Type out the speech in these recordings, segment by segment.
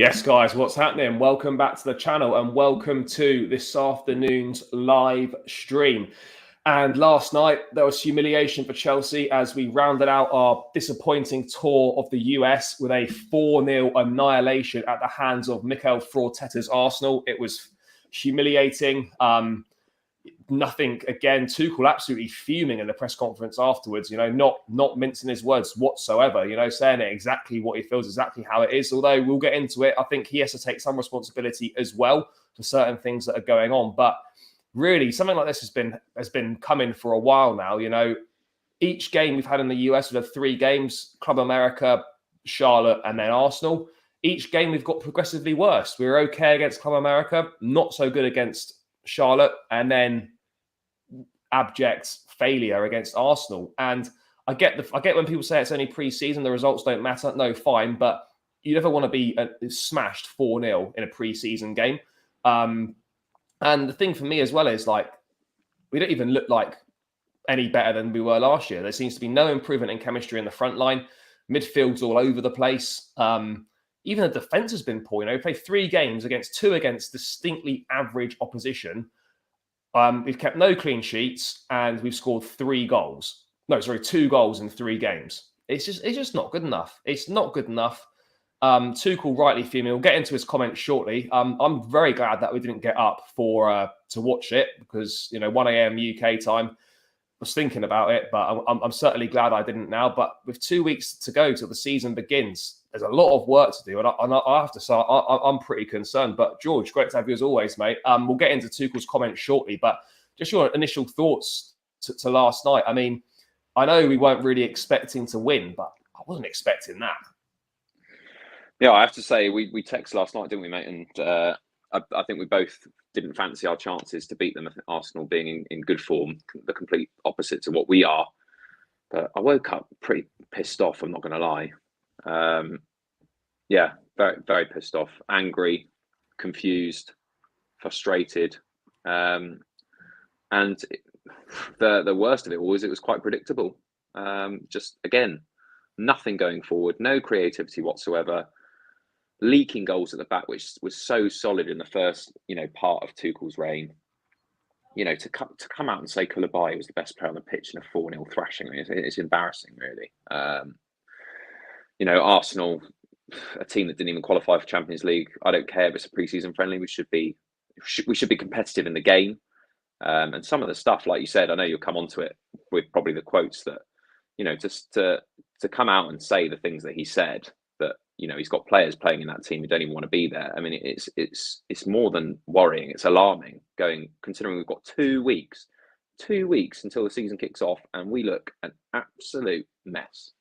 Yes, guys, what's happening? Welcome back to the channel and welcome to this afternoon's live stream. And last night, there was humiliation for Chelsea as we rounded out our disappointing tour of the US with a 4-0 annihilation at the hands of Mikel Arteta's Arsenal. It was humiliating. Nothing, again, Tuchel absolutely fuming in the press conference afterwards, not mincing his words whatsoever, saying it exactly what he feels, exactly how it is. Although we'll get into it, I think he has to take some responsibility as well for certain things that are going on. But really, something like this has been coming for a while now. Each game we've had in the US, we've had 3 games, Club America, Charlotte, and then Arsenal. Each game we've got progressively worse. We were okay against Club America, not so good against Charlotte, and then abject failure against Arsenal. And I get when people say it's only pre-season, the results don't matter. No, fine, but you never want to be smashed 4-0 in a pre-season game. And the thing for me as well is, we don't even look like any better than we were last year. There seems to be no improvement in chemistry in the front line. Midfield's all over the place. Even the defense has been poor. We played 3 games against 2 against distinctly average opposition. We've kept no clean sheets and we've scored 2 goals in 3 games. It's just not good enough. It's not good enough. Tuchel rightly fuming. We'll get into his comments shortly. I'm very glad that we didn't get up to watch it because 1 a.m. UK time. I was thinking about it, but I'm certainly glad I didn't now. But with 2 weeks to go till the season begins, there's a lot of work to do, and I have to say I'm pretty concerned. But George, great to have you as always, mate. We'll get into Tuchel's comments shortly, but just your initial thoughts to last night. I mean, I know we weren't really expecting to win, but I wasn't expecting that. Yeah, I have to say we texted last night, didn't we, mate? And I think we both didn't fancy our chances to beat them. I think Arsenal being in good form, the complete opposite to what we are. But I woke up pretty pissed off, I'm not going to lie. Yeah, very, very pissed off, angry, confused, frustrated. And the worst of it all is it was quite predictable. Just, again, nothing going forward, no creativity whatsoever. Leaking goals at the back, which was so solid in the first, part of Tuchel's reign. To come out and say Koulibaly was the best player on the pitch in a 4-0 thrashing, it's embarrassing, really. Arsenal, a team that didn't even qualify for Champions League. I don't care if it's a pre-season friendly. We should be competitive in the game. And some of the stuff, like you said, I know you'll come onto it with probably the quotes that, just to come out and say the things that he said, that he's got players playing in that team who don't even want to be there. I mean, it's more than worrying. It's alarming. Considering we've got 2 weeks until the season kicks off, and we look an absolute mess.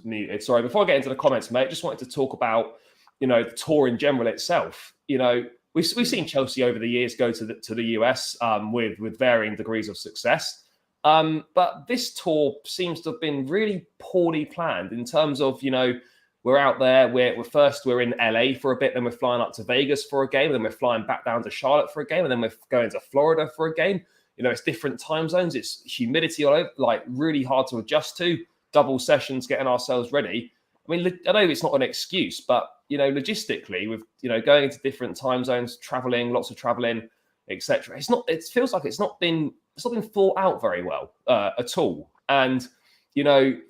Muted. Sorry, before I get into the comments, mate, just wanted to talk about the tour in general itself. We've seen Chelsea over the years go to the US with varying degrees of success. But this tour seems to have been really poorly planned in terms of, we're out there, we're in LA for a bit, then we're flying up to Vegas for a game, and then we're flying back down to Charlotte for a game, and then we're going to Florida for a game. It's different time zones, it's humidity all over, really hard to adjust to, double sessions, getting ourselves ready. I mean, I know it's not an excuse, but, logistically, with, going into different time zones, lots of traveling, etc. It feels like it's not been thought out very well at all. And,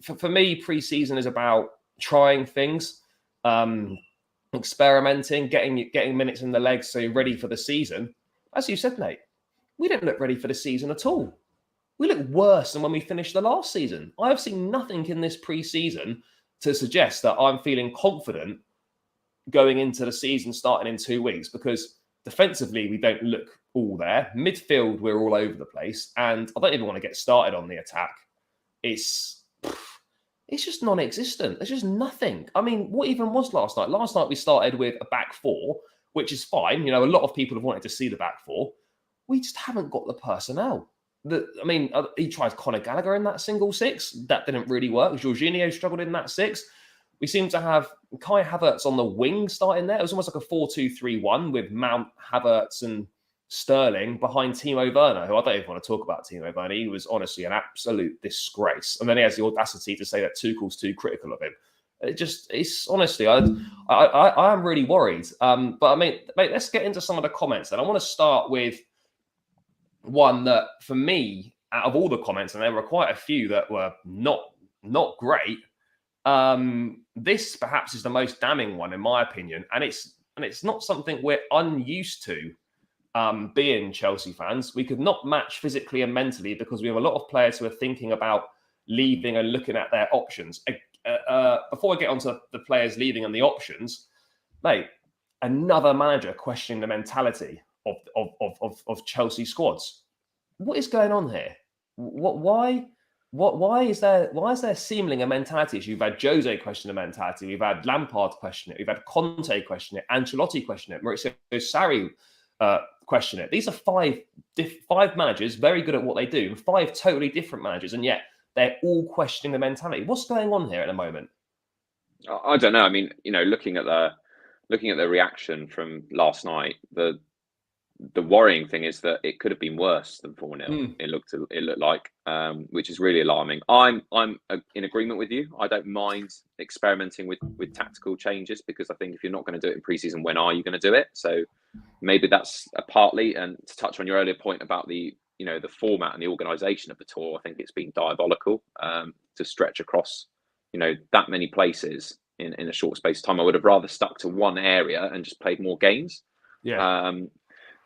for me, pre-season is about trying things, experimenting, getting minutes in the legs so you're ready for the season. As you said, Nate, we didn't look ready for the season at all. We look worse than when we finished the last season. I've seen nothing in this pre-season to suggest that I'm feeling confident going into the season starting in 2 weeks, because defensively, we don't look all there. Midfield, we're all over the place. And I don't even want to get started on the attack. It's just non-existent. There's just nothing. I mean, what even was last night? Last night, we started with a back 4, which is fine. A lot of people have wanted to see the back 4. We just haven't got the personnel. He tried Conor Gallagher in that single 6. That didn't really work. Jorginho struggled in that 6. We seem to have Kai Havertz on the wing starting there. It was almost like a 4-2-3-1 with Mount, Havertz, and Sterling behind Timo Werner, who I don't even want to talk about Timo Werner. He was honestly an absolute disgrace. And then he has the audacity to say that Tuchel's too critical of him. It's honestly, I am really worried. But I mean, mate, let's get into some of the comments. And I want to start with one that, for me, out of all the comments, and there were quite a few that were not great. This perhaps is the most damning one, in my opinion, and it's not something we're unused to. Being Chelsea fans, we could not match physically and mentally because we have a lot of players who are thinking about leaving and looking at their options. Before I get onto the players leaving and the options, mate, another manager questioning the mentality of Chelsea squads. What is going on here? Why is there seemingly a mentality issue? We've had Jose question the mentality. We've had Lampard question it. We've had Conte question it. Ancelotti question it. Maurizio Sarri question it. These are five managers very good at what they do, and five totally different managers, and yet they're all questioning the mentality. What's going on here at the moment? I don't know. I mean, looking at the reaction from last night, the worrying thing is that it could have been worse than 4-0. It looked like, which is really alarming. I'm in agreement with you. I don't mind experimenting with tactical changes, because I think if you're not going to do it in pre-season, when are you going to do it? So maybe that's a partly. And to touch on your earlier point about the format and the organisation of the tour, I think it's been diabolical to stretch across that many places in a short space of time. I would have rather stuck to one area and just played more games. Yeah.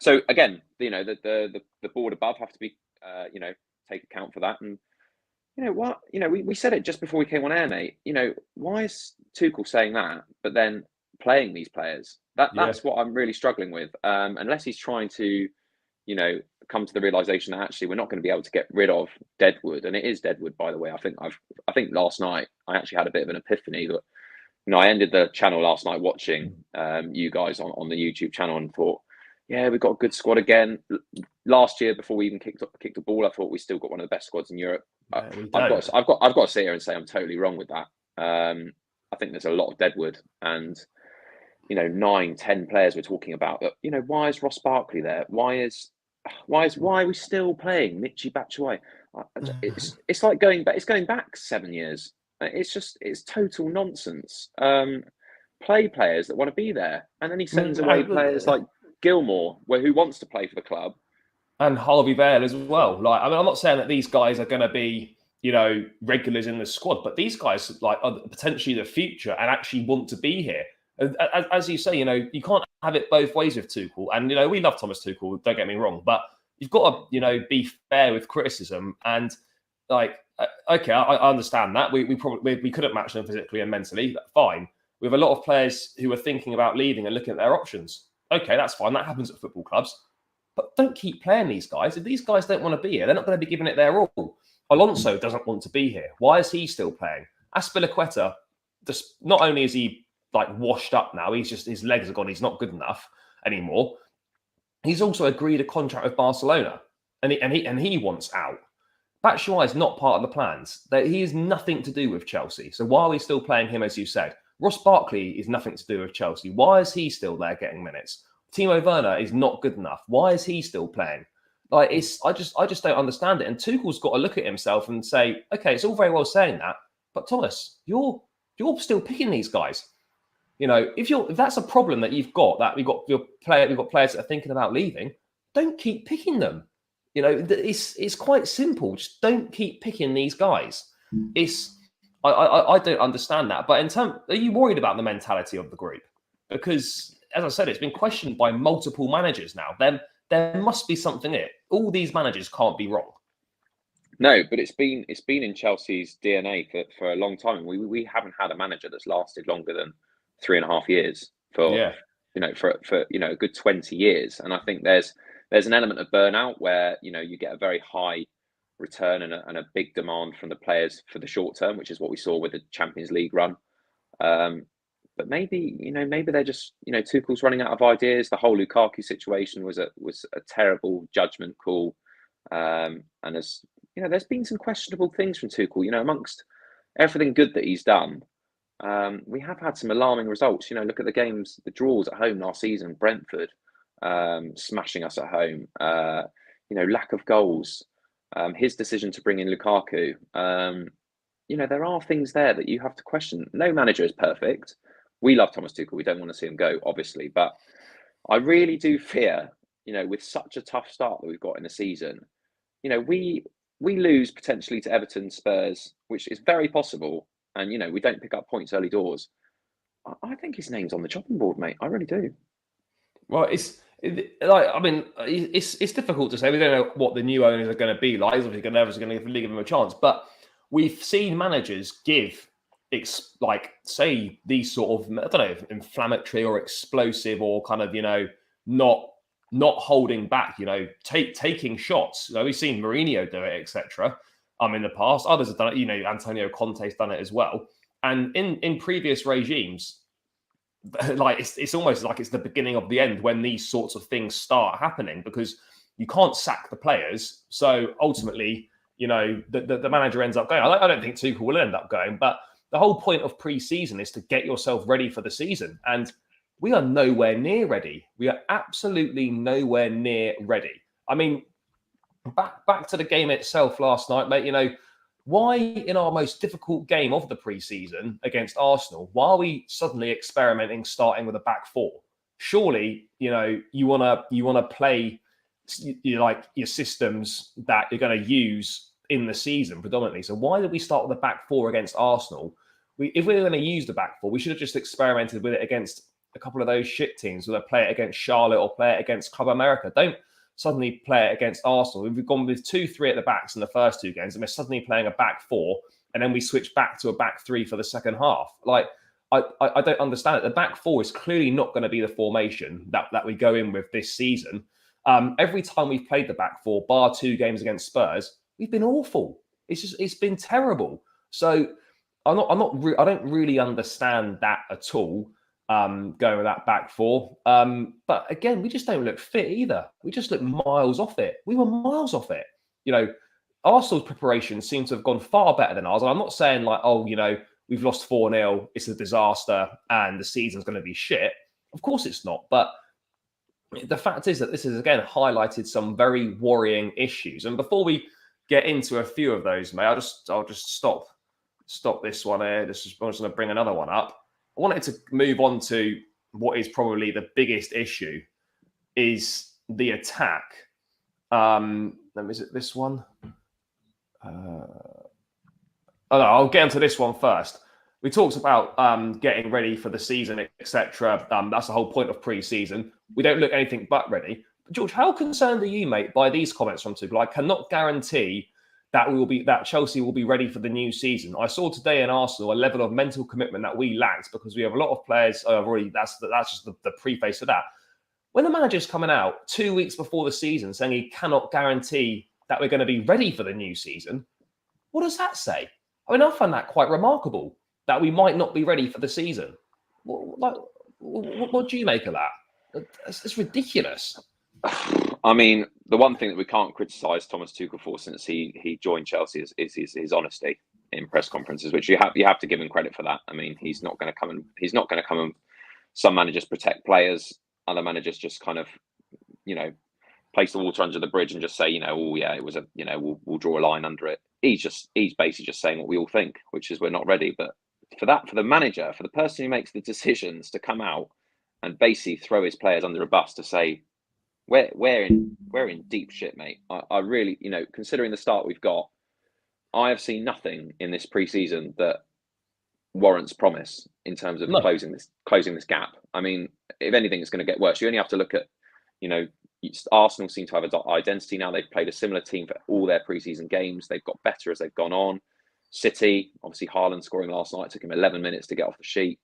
So again, the board above have to be take account for that. And we said it just before we came on air, mate. Why is Tuchel saying that, but then playing these players? That's what I'm really struggling with. Unless he's trying to, come to the realization that actually we're not going to be able to get rid of deadwood, and it is deadwood, by the way. I think last night I actually had a bit of an epiphany that, I ended the channel last night watching you guys on the YouTube channel and thought, yeah, we've got a good squad again. Last year, before we even kicked the ball, I thought we still got one of the best squads in Europe. I've got to sit here and say I'm totally wrong with that. I think there's a lot of deadwood, and 9-10 players we're talking about. Why is Ross Barkley there? Why are we still playing Michy Batshuayi? It's like going back. It's going back 7 years. It's total nonsense. Play players that want to be there, and then he sends away players like Gilmore, who wants to play for the club, and Harvey Vale as well. I'm not saying that these guys are going to be, regulars in the squad, but these guys are potentially the future and actually want to be here. As you say, you can't have it both ways with Tuchel. And we love Thomas Tuchel. Don't get me wrong, but you've got to, be fair with criticism. And okay, I understand that we couldn't match them physically and mentally. Fine. We have a lot of players who are thinking about leaving and looking at their options. Okay, that's fine. That happens at football clubs. But don't keep playing these guys. If these guys don't want to be here, they're not going to be giving it their all. Alonso doesn't want to be here. Why is he still playing? Azpilicueta, just not only is he washed up now, his legs are gone. He's not good enough anymore. He's also agreed a contract with Barcelona, and he wants out. Batshuayi is not part of the plans. He has nothing to do with Chelsea. So why are we still playing him, as you said? Ross Barkley is nothing to do with Chelsea. Why is he still there getting minutes? Timo Werner is not good enough. Why is he still playing? I just don't understand it. And Tuchel's got to look at himself and say, okay, it's all very well saying that, but Thomas, you're still picking these guys. If that's a problem that you've got, that we've got players that are thinking about leaving, don't keep picking them. It's quite simple. Just don't keep picking these guys. I don't understand that. But are you worried about the mentality of the group? Because, as I said, it's been questioned by multiple managers now. There must be something in it. All these managers can't be wrong. No, but it's been in Chelsea's DNA for a long time. We haven't had a manager that's lasted longer than 3.5 years for a good 20 years. And I think there's an element of burnout where you get a very high return and a big demand from the players for the short term, which is what we saw with the Champions League run. But maybe they're just Tuchel's running out of ideas. The whole Lukaku situation was a terrible judgment call, and there's been some questionable things from Tuchel. Amongst everything good that he's done, we have had some alarming results. Look at the games, the draws at home last season, Brentford, smashing us at home. Lack of goals. His decision to bring in Lukaku. There are things there that you have to question. No manager is perfect. We love Thomas Tuchel. We don't want to see him go, obviously, but I really do fear, with such a tough start that we've got in the season, we lose potentially to Everton, Spurs, which is very possible, and we don't pick up points early doors. I think his name's on the chopping board, mate. I really do. Well, it's difficult to say. We don't know what the new owners are going to be like. He's obviously never going to give him a chance, but we've seen managers give say these sort of, I don't know, inflammatory or explosive or kind of not holding back, taking shots. We've seen Mourinho do it, etc. In the past, others have done it. Antonio Conte's done it as well. And in previous regimes, it's almost like it's the beginning of the end when these sorts of things start happening, because you can't sack the players. So ultimately, the manager ends up going. I don't think Tuchel will end up going, but the whole point of pre-season is to get yourself ready for the season. And we are nowhere near ready. We are absolutely nowhere near ready. I mean, back to the game itself last night, mate, why in our most difficult game of the pre-season against Arsenal, why are we suddenly experimenting starting with a back four? Surely, you want to play your systems that you're going to use in the season predominantly. So why did we start with a back four against Arsenal? If we were going to use the back four, we should have just experimented with it against a couple of those shit teams, whether play it against Charlotte or play it against Club America. Don't suddenly play it against Arsenal. We've gone with 2-3 at the backs in the first two games, and we're suddenly playing a back four, and then we switch back to a back three for the second half. I don't understand it. The back four is clearly not going to be the formation that we go in with this season. Every time we've played the back four, bar 2 games against Spurs, we've been awful. It's been terrible. So I don't really understand that at all. Going with that back four. But again, we just don't look fit either. We just look miles off it. We were miles off it. Arsenal's preparation seems to have gone far better than ours. And I'm not saying we've lost 4-0, it's a disaster, and the season's going to be shit. Of course it's not. But the fact is that this has, again, highlighted some very worrying issues. And before we get into a few of those, mate, I'll just stop this one here. I'm just going to bring another one up. I wanted to move on to what is probably the biggest issue, is the attack. Is it this one? I'll get into this one first. We talked about getting ready for the season, etc. That's the whole point of pre-season. We don't look anything but ready. But George, how concerned are you, mate, by these comments from Tuchel? I cannot guarantee that Chelsea will be ready for the new season. I saw today in Arsenal a level of mental commitment that we lacked, because we have a lot of players. That's just the preface of that. When the manager's coming out 2 weeks before the season saying he cannot guarantee that we're going to be ready for the new season, what does that say? I mean, I find that quite remarkable, that we might not be ready for the season. What do you make of that? It's ridiculous. I mean, the one thing that we can't criticise Thomas Tuchel for since he joined Chelsea is his honesty in press conferences, which you have to give him credit for that. I mean, he's not going to come and some managers protect players, other managers just kind of place the water under the bridge and just say it was we'll draw a line under it. He's basically just saying what we all think, which is we're not ready. But for the manager, for the person who makes the decisions, to come out and basically throw his players under a bus to say, We're in deep shit, mate. I really, considering the start we've got, I have seen nothing in this pre-season that warrants promise in terms of closing this gap. I mean, if anything, it's going to get worse. You only have to look at, Arsenal seem to have an identity now. They've played a similar team for all their pre-season games. They've got better as they've gone on. City, obviously, Haaland scoring last night took him 11 minutes to get off the sheet.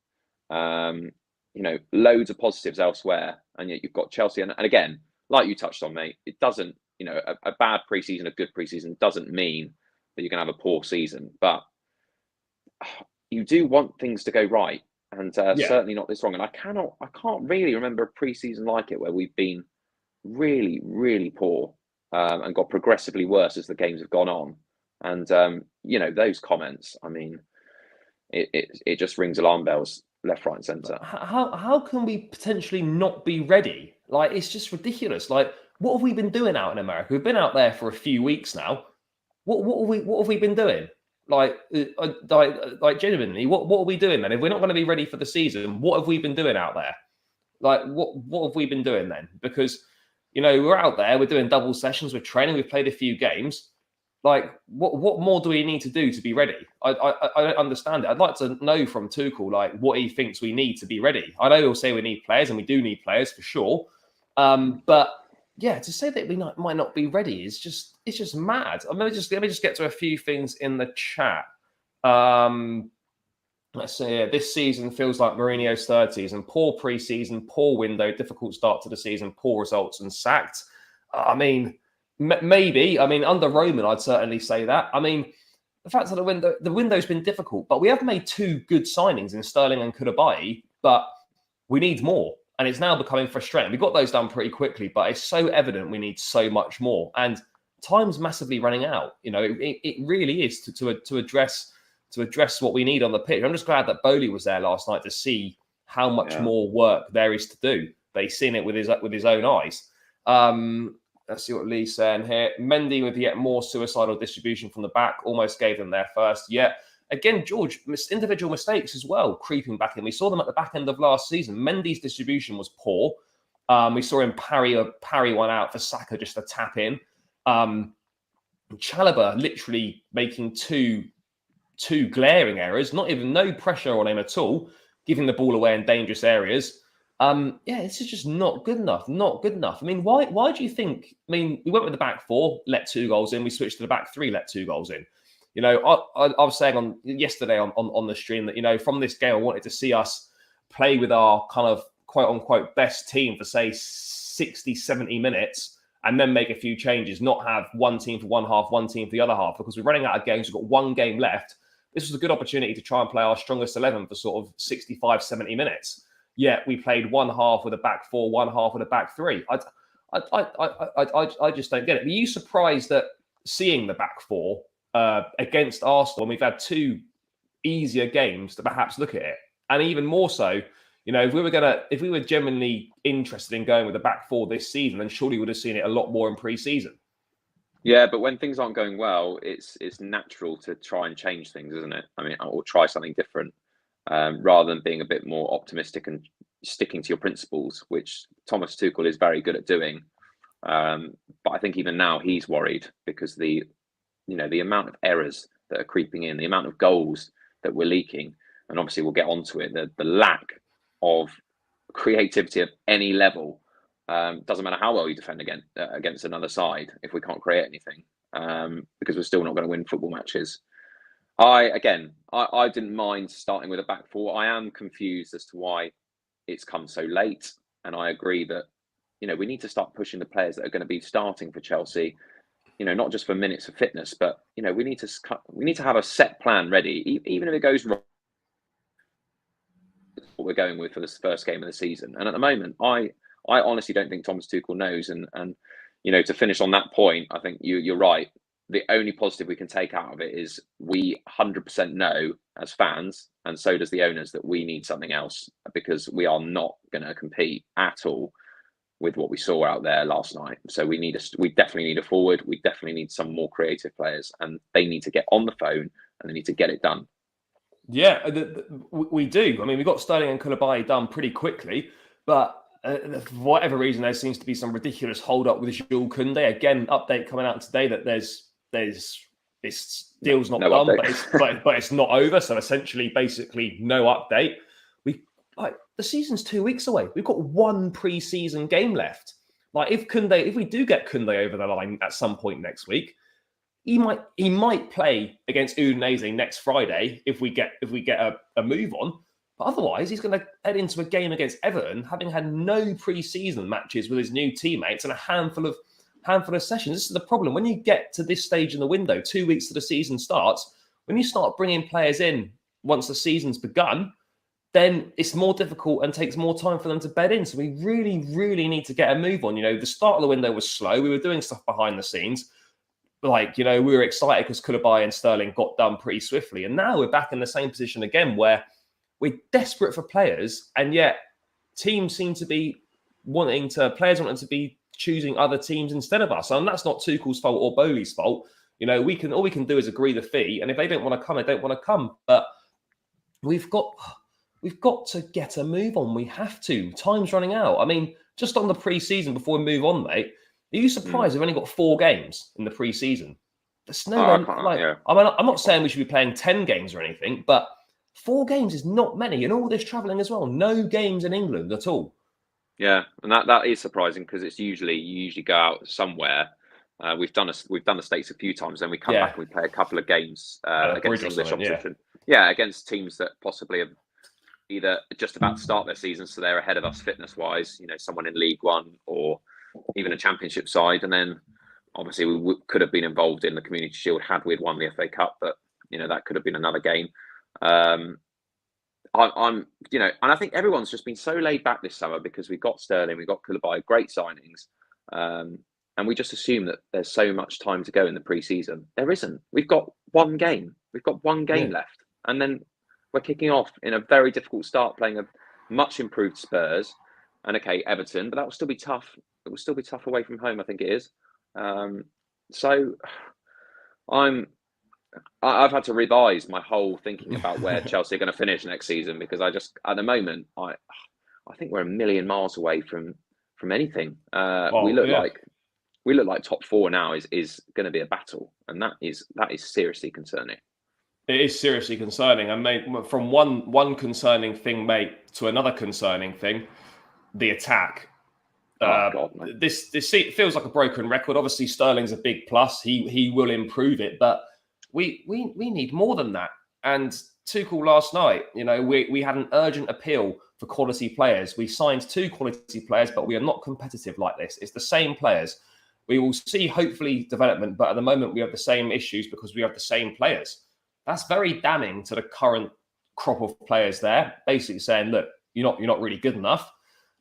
Loads of positives elsewhere, and yet you've got Chelsea. And again, like you touched on, mate, it doesn't, a bad preseason, a good preseason doesn't mean that you're going to have a poor season. But you do want things to go right, and certainly not this wrong. And I can't really remember a preseason like it where we've been really, really poor and got progressively worse as the games have gone on. And those comments, I mean, it just rings alarm bells left, right, and centre. How can we potentially not be ready? Like, it's just ridiculous. Like, what have we been doing out in America? We've been out there for a few weeks now. What have we been doing? Like genuinely, what are we doing then? If we're not going to be ready for the season, what have we been doing out there? Like, what have we been doing then? Because, we're out there, we're doing double sessions, we're training, we've played a few games. Like, what more do we need to do to be ready? I don't understand it. I'd like to know from Tuchel, like, what he thinks we need to be ready. I know he'll say we need players, and we do need players for sure. But yeah, to say that we might not be ready is just mad. Let me just get to a few things in the chat. Let's see here. This season feels like Mourinho's third season. Poor pre-season, poor window, difficult start to the season, poor results, and sacked. I mean, maybe. I mean, under Roman, I'd certainly say that. I mean, the fact that the window's been difficult, but we have made two good signings in Sterling and Koulibaly, but we need more. And it's now becoming frustrating. We got those done pretty quickly, but it's so evident we need so much more. And time's massively running out. It really is to address what we need on the pitch. I'm just glad that Bowley was there last night to see how much more work there is to do. But he's seen it with his own eyes. Let's see what Lee's saying here. Mendy with yet more suicidal distribution from the back almost gave them their first. Yeah. Again, George, individual mistakes as well, creeping back in. We saw them at the back end of last season. Mendy's distribution was poor. We saw him parry one out for Saka just to tap in. Chalobah literally making two glaring errors, no pressure on him at all, giving the ball away in dangerous areas. This is just not good enough. Not good enough. I mean, why do you think? I mean, we went with the back four, let 2 goals in. We switched to the back three, let 2 goals in. I was saying yesterday on the stream that, from this game, I wanted to see us play with our kind of quote unquote best team for say 60, 70 minutes and then make a few changes, not have one team for one half, one team for the other half, because we're running out of games. We've got one game left. This was a good opportunity to try and play our strongest 11 for sort of 65, 70 minutes. Yet we played one half with a back four, one half with a back three. I just don't get it. Were you surprised at seeing the back four against Arsenal, and we've had 2 easier games to perhaps look at it? And even more so, if we were genuinely interested in going with the back four this season, then surely we would have seen it a lot more in pre-season. Yeah, but when things aren't going well, it's natural to try and change things, isn't it? I mean, or try something different, rather than being a bit more optimistic and sticking to your principles, which Thomas Tuchel is very good at doing. But I think even now he's worried because the amount of errors that are creeping in, the amount of goals that we're leaking, and obviously we'll get onto it, the lack of creativity of any level. Doesn't matter how well you defend against another side if we can't create anything, because we're still not going to win football matches. I didn't mind starting with a back four. I am confused as to why it's come so late, and I agree that we need to start pushing the players that are going to be starting for Chelsea. Not just for minutes of fitness, but we need to have a set plan ready, even if it goes wrong. What we're going with for this first game of the season, and at the moment, I honestly don't think Thomas Tuchel knows. And to finish on that point, I think you're right. The only positive we can take out of it is we 100% know as fans, and so does the owners, that we need something else, because we are not going to compete at all with what we saw out there last night. So we definitely need a forward. We definitely need some more creative players, and they need to get on the phone and they need to get it done. Yeah, we do. I mean, we got Sterling and Koulibaly done pretty quickly, but for whatever reason, there seems to be some ridiculous hold up with Jules Koundé. Again, update coming out today that this deal's not no done, but it's not over. So essentially, basically, no update. The season's 2 weeks away. We've got 1 pre-season game left. If we do get Koundé over the line at some point next week, he might play against Udinese next Friday if we get a move on. But otherwise, he's going to head into a game against Everton, having had no pre-season matches with his new teammates and a handful of sessions. This is the problem. When you get to this stage in the window, 2 weeks to the season starts, when you start bringing players in once the season's begun, then it's more difficult and takes more time for them to bed in. So we really, really need to get a move on. The start of the window was slow. We were doing stuff behind the scenes. We were excited because Koulibaly and Sterling got done pretty swiftly. And now we're back in the same position again where we're desperate for players, and yet teams seem to be players wanting to be choosing other teams instead of us. And that's not Tuchel's fault or Bowley's fault. All we can do is agree the fee. And if they don't want to come, they don't want to come. But we've got to get a move on. We have to. Time's running out. I mean, just on the pre-season before we move on, mate, are you surprised we've only got 4 games in the pre-season? There's no I'm not saying we should be playing 10 games or anything, but 4 games is not many, and all this travelling as well. No games in England at all. Yeah, and that is surprising because it's you usually go out somewhere. We've done the States a few times, then we come back and we play a couple of games against English opposition. Yeah, against teams that possibly have either just about to start their season, so they're ahead of us fitness-wise. Someone in League One or even a Championship side, and then obviously we could have been involved in the Community Shield had we won the FA Cup, but that could have been another game. And I think everyone's just been so laid back this summer because we got Sterling, we got Koulibaly, great signings, and we just assume that there's so much time to go in the pre-season. There isn't. We've got one game. We've got one game left, and then we're kicking off in a very difficult start, playing a much improved Spurs and Everton, but that will still be tough. It will still be tough away from home, I think it is. So I've had to revise my whole thinking about where Chelsea are going to finish next season because at the moment I think we're a million miles away from anything. We look like top 4 now is going to be a battle, and that is seriously concerning. It is seriously concerning, and mate, from one concerning thing, mate, to another concerning thing, the attack. God, mate. This feels like a broken record. Obviously, Sterling's a big plus. He will improve it, but we need more than that. And Tuchel last night, we had an urgent appeal for quality players. We signed 2 quality players, but we are not competitive like this. It's the same players. We will see hopefully development, but at the moment we have the same issues because we have the same players. That's very damning to the current crop of players there, basically saying, look, you're not really good enough.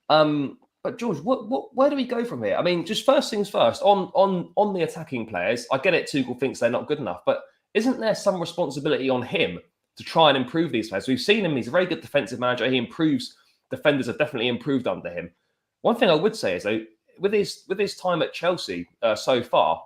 But George, where do we go from here? I mean, just first things first, on the attacking players, I get it, Tuchel thinks they're not good enough, but isn't there some responsibility on him to try and improve these players? We've seen him, he's a very good defensive manager. He improves, defenders have definitely improved under him. One thing I would say is, though, with his time at Chelsea so far,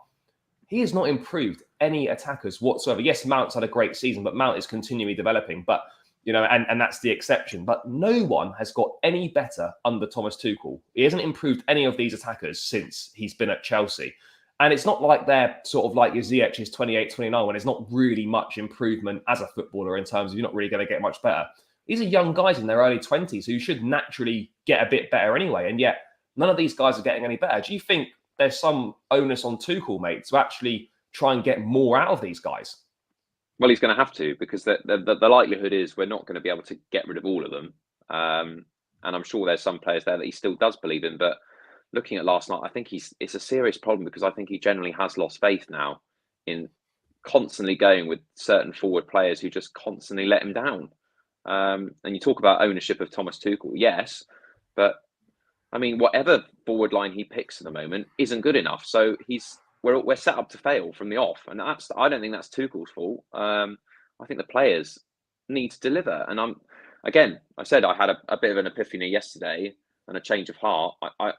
he has not improved any attackers whatsoever. Yes, Mount's had a great season, but Mount is continually developing. But and that's the exception. But no one has got any better under Thomas Tuchel. He hasn't improved any of these attackers since he's been at Chelsea. And it's not like they're sort of like your Ziyech is 28, 29, when there's not really much improvement as a footballer in terms of you're not really going to get much better. These are young guys in their early 20s who should naturally get a bit better anyway. And yet none of these guys are getting any better. Do you think there's some onus on Tuchel, mate, to actually try and get more out of these guys? Well, he's going to have to, because the likelihood is we're not going to be able to get rid of all of them. And I'm sure there's some players there that he still does believe in. But looking at last night, I think it's a serious problem, because I think he generally has lost faith now in constantly going with certain forward players who just constantly let him down. And you talk about ownership of Thomas Tuchel, yes, but I mean, whatever forward line he picks at the moment isn't good enough. So we're set up to fail from the off, and I don't think that's Tuchel's fault. I think the players need to deliver. And I said I had a bit of an epiphany yesterday and a change of heart. I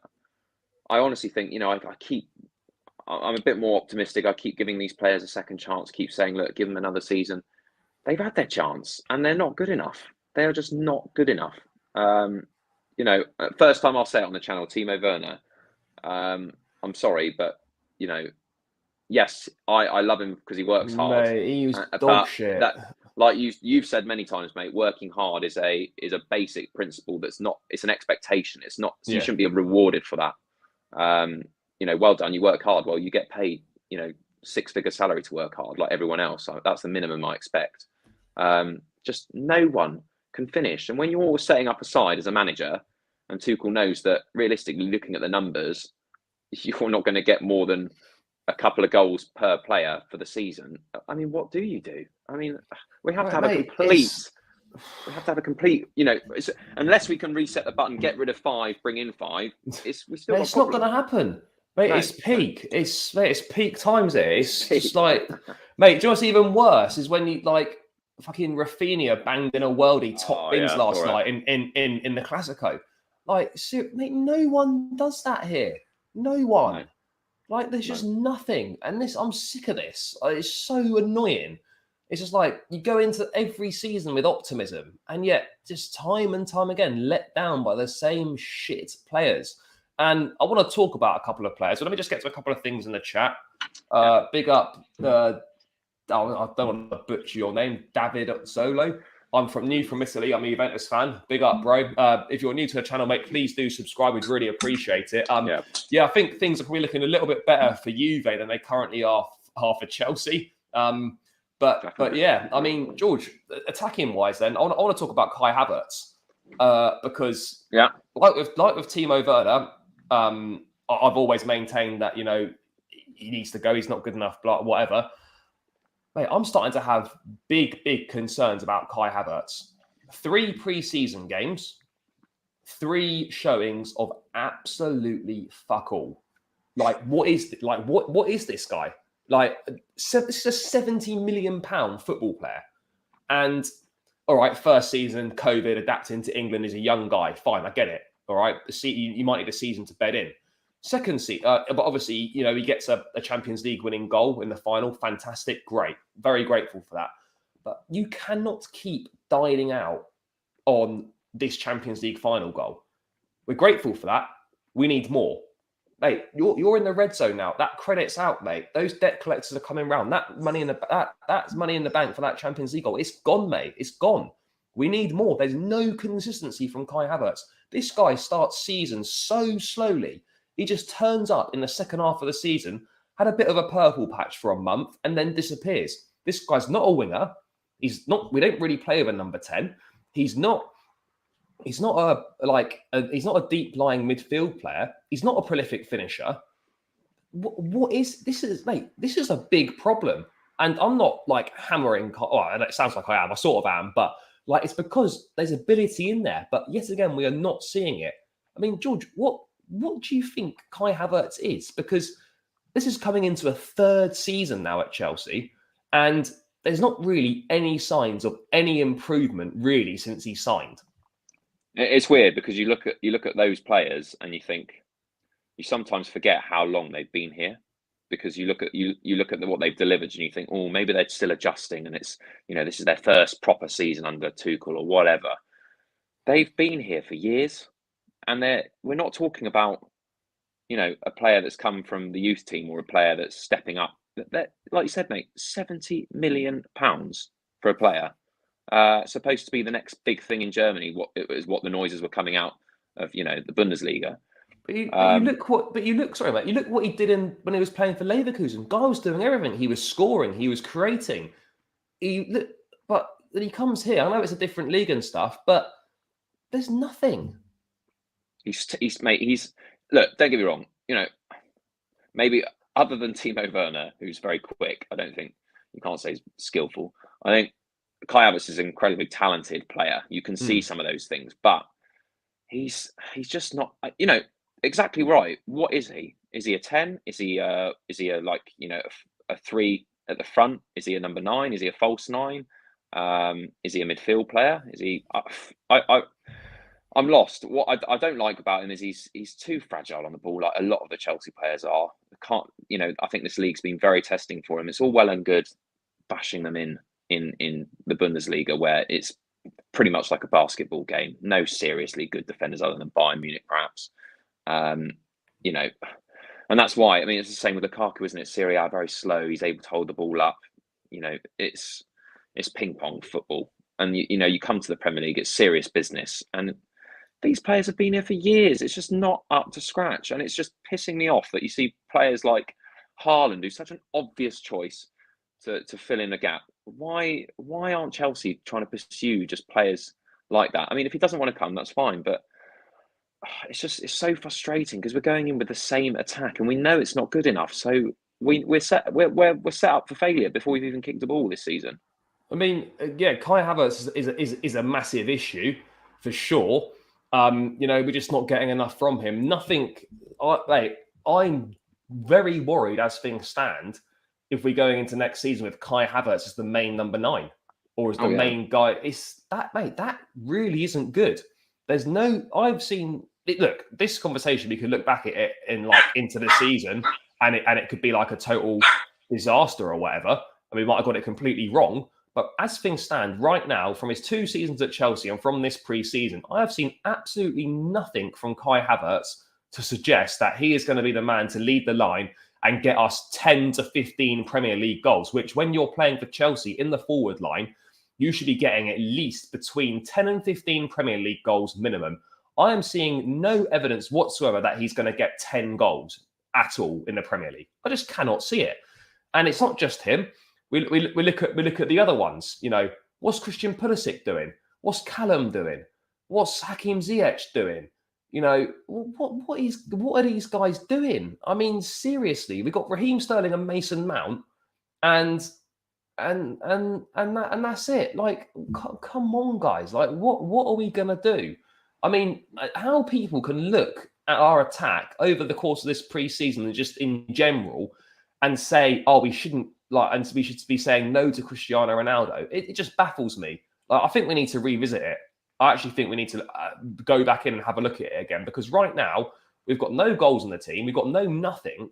honestly think, I'm a bit more optimistic. I keep giving these players a second chance. Keep saying, look, give them another season. They've had their chance, and they're not good enough. They are just not good enough. First time I'll say it on the channel, Timo Werner. I'm sorry, but yes, I love him because he works hard. Mate, he was dog shit. Like you've said many times, mate, working hard is a basic principle. It's an expectation. It's not. So you shouldn't be rewarded for that. Well done. You work hard. Well, you get paid. 6-figure salary to work hard, like everyone else. So that's the minimum I expect. Just no one can finish. And when you're setting up a side as a manager, and Tuchel knows that realistically, looking at the numbers, you're not going to get more than a couple of goals per player for the season. I mean, what do you do? I mean, we have to have a complete. Unless we can reset the button, get rid of 5, bring in 5. It's not going to happen, mate. No, it's peak. It's peak times. It's just like, mate. Do you know what's even worse is when you fucking Rafinha banged in a worldie top bins last night in the Classico. Like, mate, no one does that here. No one. No. Like, there's just nothing. And I'm sick of this. It's so annoying. It's just like you go into every season with optimism, and yet just time and time again let down by the same shit players. And I want to talk about a couple of players. So let me just get to a couple of things in the chat. Big up. I don't want to butcher your name, David Solo. I'm new from Italy. I'm a Juventus fan. Big up, bro. If you're new to the channel, mate, please do subscribe. We'd really appreciate it. I think things are probably looking a little bit better for Juve than they currently are for Chelsea. But yeah, I mean, George, attacking wise, then I want to talk about Kai Havertz because like with Timo Werner, I've always maintained that he needs to go. He's not good enough. Blah, whatever. Mate, I'm starting to have big concerns about Kai Havertz. 3 preseason games, 3 showings of absolutely fuck all. Like, what is this guy? Like, this is a £70 million football player. And, all right, first season, COVID, adapting to England as a young guy. Fine, I get it. All right, you might need a season to bed in. Second season, but obviously, he gets a Champions League winning goal in the final. Fantastic, great. Very grateful for that. But you cannot keep dining out on this Champions League final goal. We're grateful for that. We need more. Mate, you're in the red zone now. That credit's out, mate. Those debt collectors are coming round. That's money in the bank for that Champions League goal. It's gone, mate. It's gone. We need more. There's no consistency from Kai Havertz. This guy starts seasons so slowly. He just turns up in the second half of the season, had a bit of a purple patch for a month, and then disappears. This guy's not a winger. He's not. We don't really play with a number 10. He's not a deep lying midfield player. He's not a prolific finisher. What is this? Mate, this is a big problem. And I'm not like hammering. Oh, it sounds like I am. I sort of am, but like it's because there's ability in there. But yet again, we are not seeing it. I mean, George, what do you think Kai Havertz is? Because this is coming into a 3rd season now at Chelsea, and there's not really any signs of any improvement really since he signed. It's weird because you look at those players and you sometimes forget how long they've been here, because you look at what they've delivered and you think, oh, maybe they're still adjusting and it's this is their first proper season under Tuchel or whatever. They've been here for years. And we're not talking about, a player that's come from the youth team or a player that's stepping up. Like you said, mate, £70 million for a player. Supposed to be the next big thing in Germany. What the noises were coming out of, the Bundesliga. But you look what he did when he was playing for Leverkusen. Guy was doing everything. He was scoring. He was creating. But then he comes here. I know it's a different league and stuff, but there's nothing. Look, don't get me wrong. Maybe other than Timo Werner, who's very quick, I don't think you can't say he's skillful. I think Kai Havertz is an incredibly talented player. You can see some of those things, but he's just not. Exactly right. What is he? Is he a 10? Is he a 3 at the front? Is he a number 9? Is he a false 9? Is he a midfield player? Is he? I'm lost. What I don't like about him is he's too fragile on the ball, like a lot of the Chelsea players are. I think this league's been very testing for him. It's all well and good bashing them in the Bundesliga, where it's pretty much like a basketball game. No seriously good defenders other than Bayern Munich, perhaps. And that's why. I mean, it's the same with Lukaku, isn't it? Serie A, very slow. He's able to hold the ball up. It's ping pong football, and you come to the Premier League, it's serious business, and these players have been here for years. It's just not up to scratch. And it's just pissing me off that you see players like Haaland do such an obvious choice to fill in a gap. Why aren't Chelsea trying to pursue just players like that? I mean, if he doesn't want to come, that's fine. But it's so frustrating because we're going in with the same attack and we know it's not good enough. So we're set up for failure before we've even kicked the ball this season. I mean, yeah, Kai Havertz is a massive issue for sure. We're just not getting enough from him. I'm very worried as things stand if we're going into next season with Kai Havertz as the main number 9 or as the main guy. It's that, mate, that really isn't good. There's no. I've seen. Look, this conversation we could look back at it in like into the season, and it could be like a total disaster or whatever. And we might have got it completely wrong. But as things stand right now, from his 2 seasons at Chelsea and from this pre-season, I have seen absolutely nothing from Kai Havertz to suggest that he is going to be the man to lead the line and get us 10 to 15 Premier League goals, which when you're playing for Chelsea in the forward line, you should be getting at least between 10 and 15 Premier League goals minimum. I am seeing no evidence whatsoever that he's going to get 10 goals at all in the Premier League. I just cannot see it. And it's not just him. We look at the other ones. You know, what's Christian Pulisic doing? What's Callum doing? What's Hakim Ziyech doing? You know, what are these guys doing? I mean, seriously, we've got Raheem Sterling and Mason Mount, and that's it. Like, come on, guys. Like, what are we gonna do? I mean, how people can look at our attack over the course of this pre-season and just in general and say, oh, we shouldn't and we should be saying no to Cristiano Ronaldo. It just baffles me. Like, I think we need to revisit it. I actually think we need to go back in and have a look at it again, because right now we've got no goals in the team. We've got no nothing.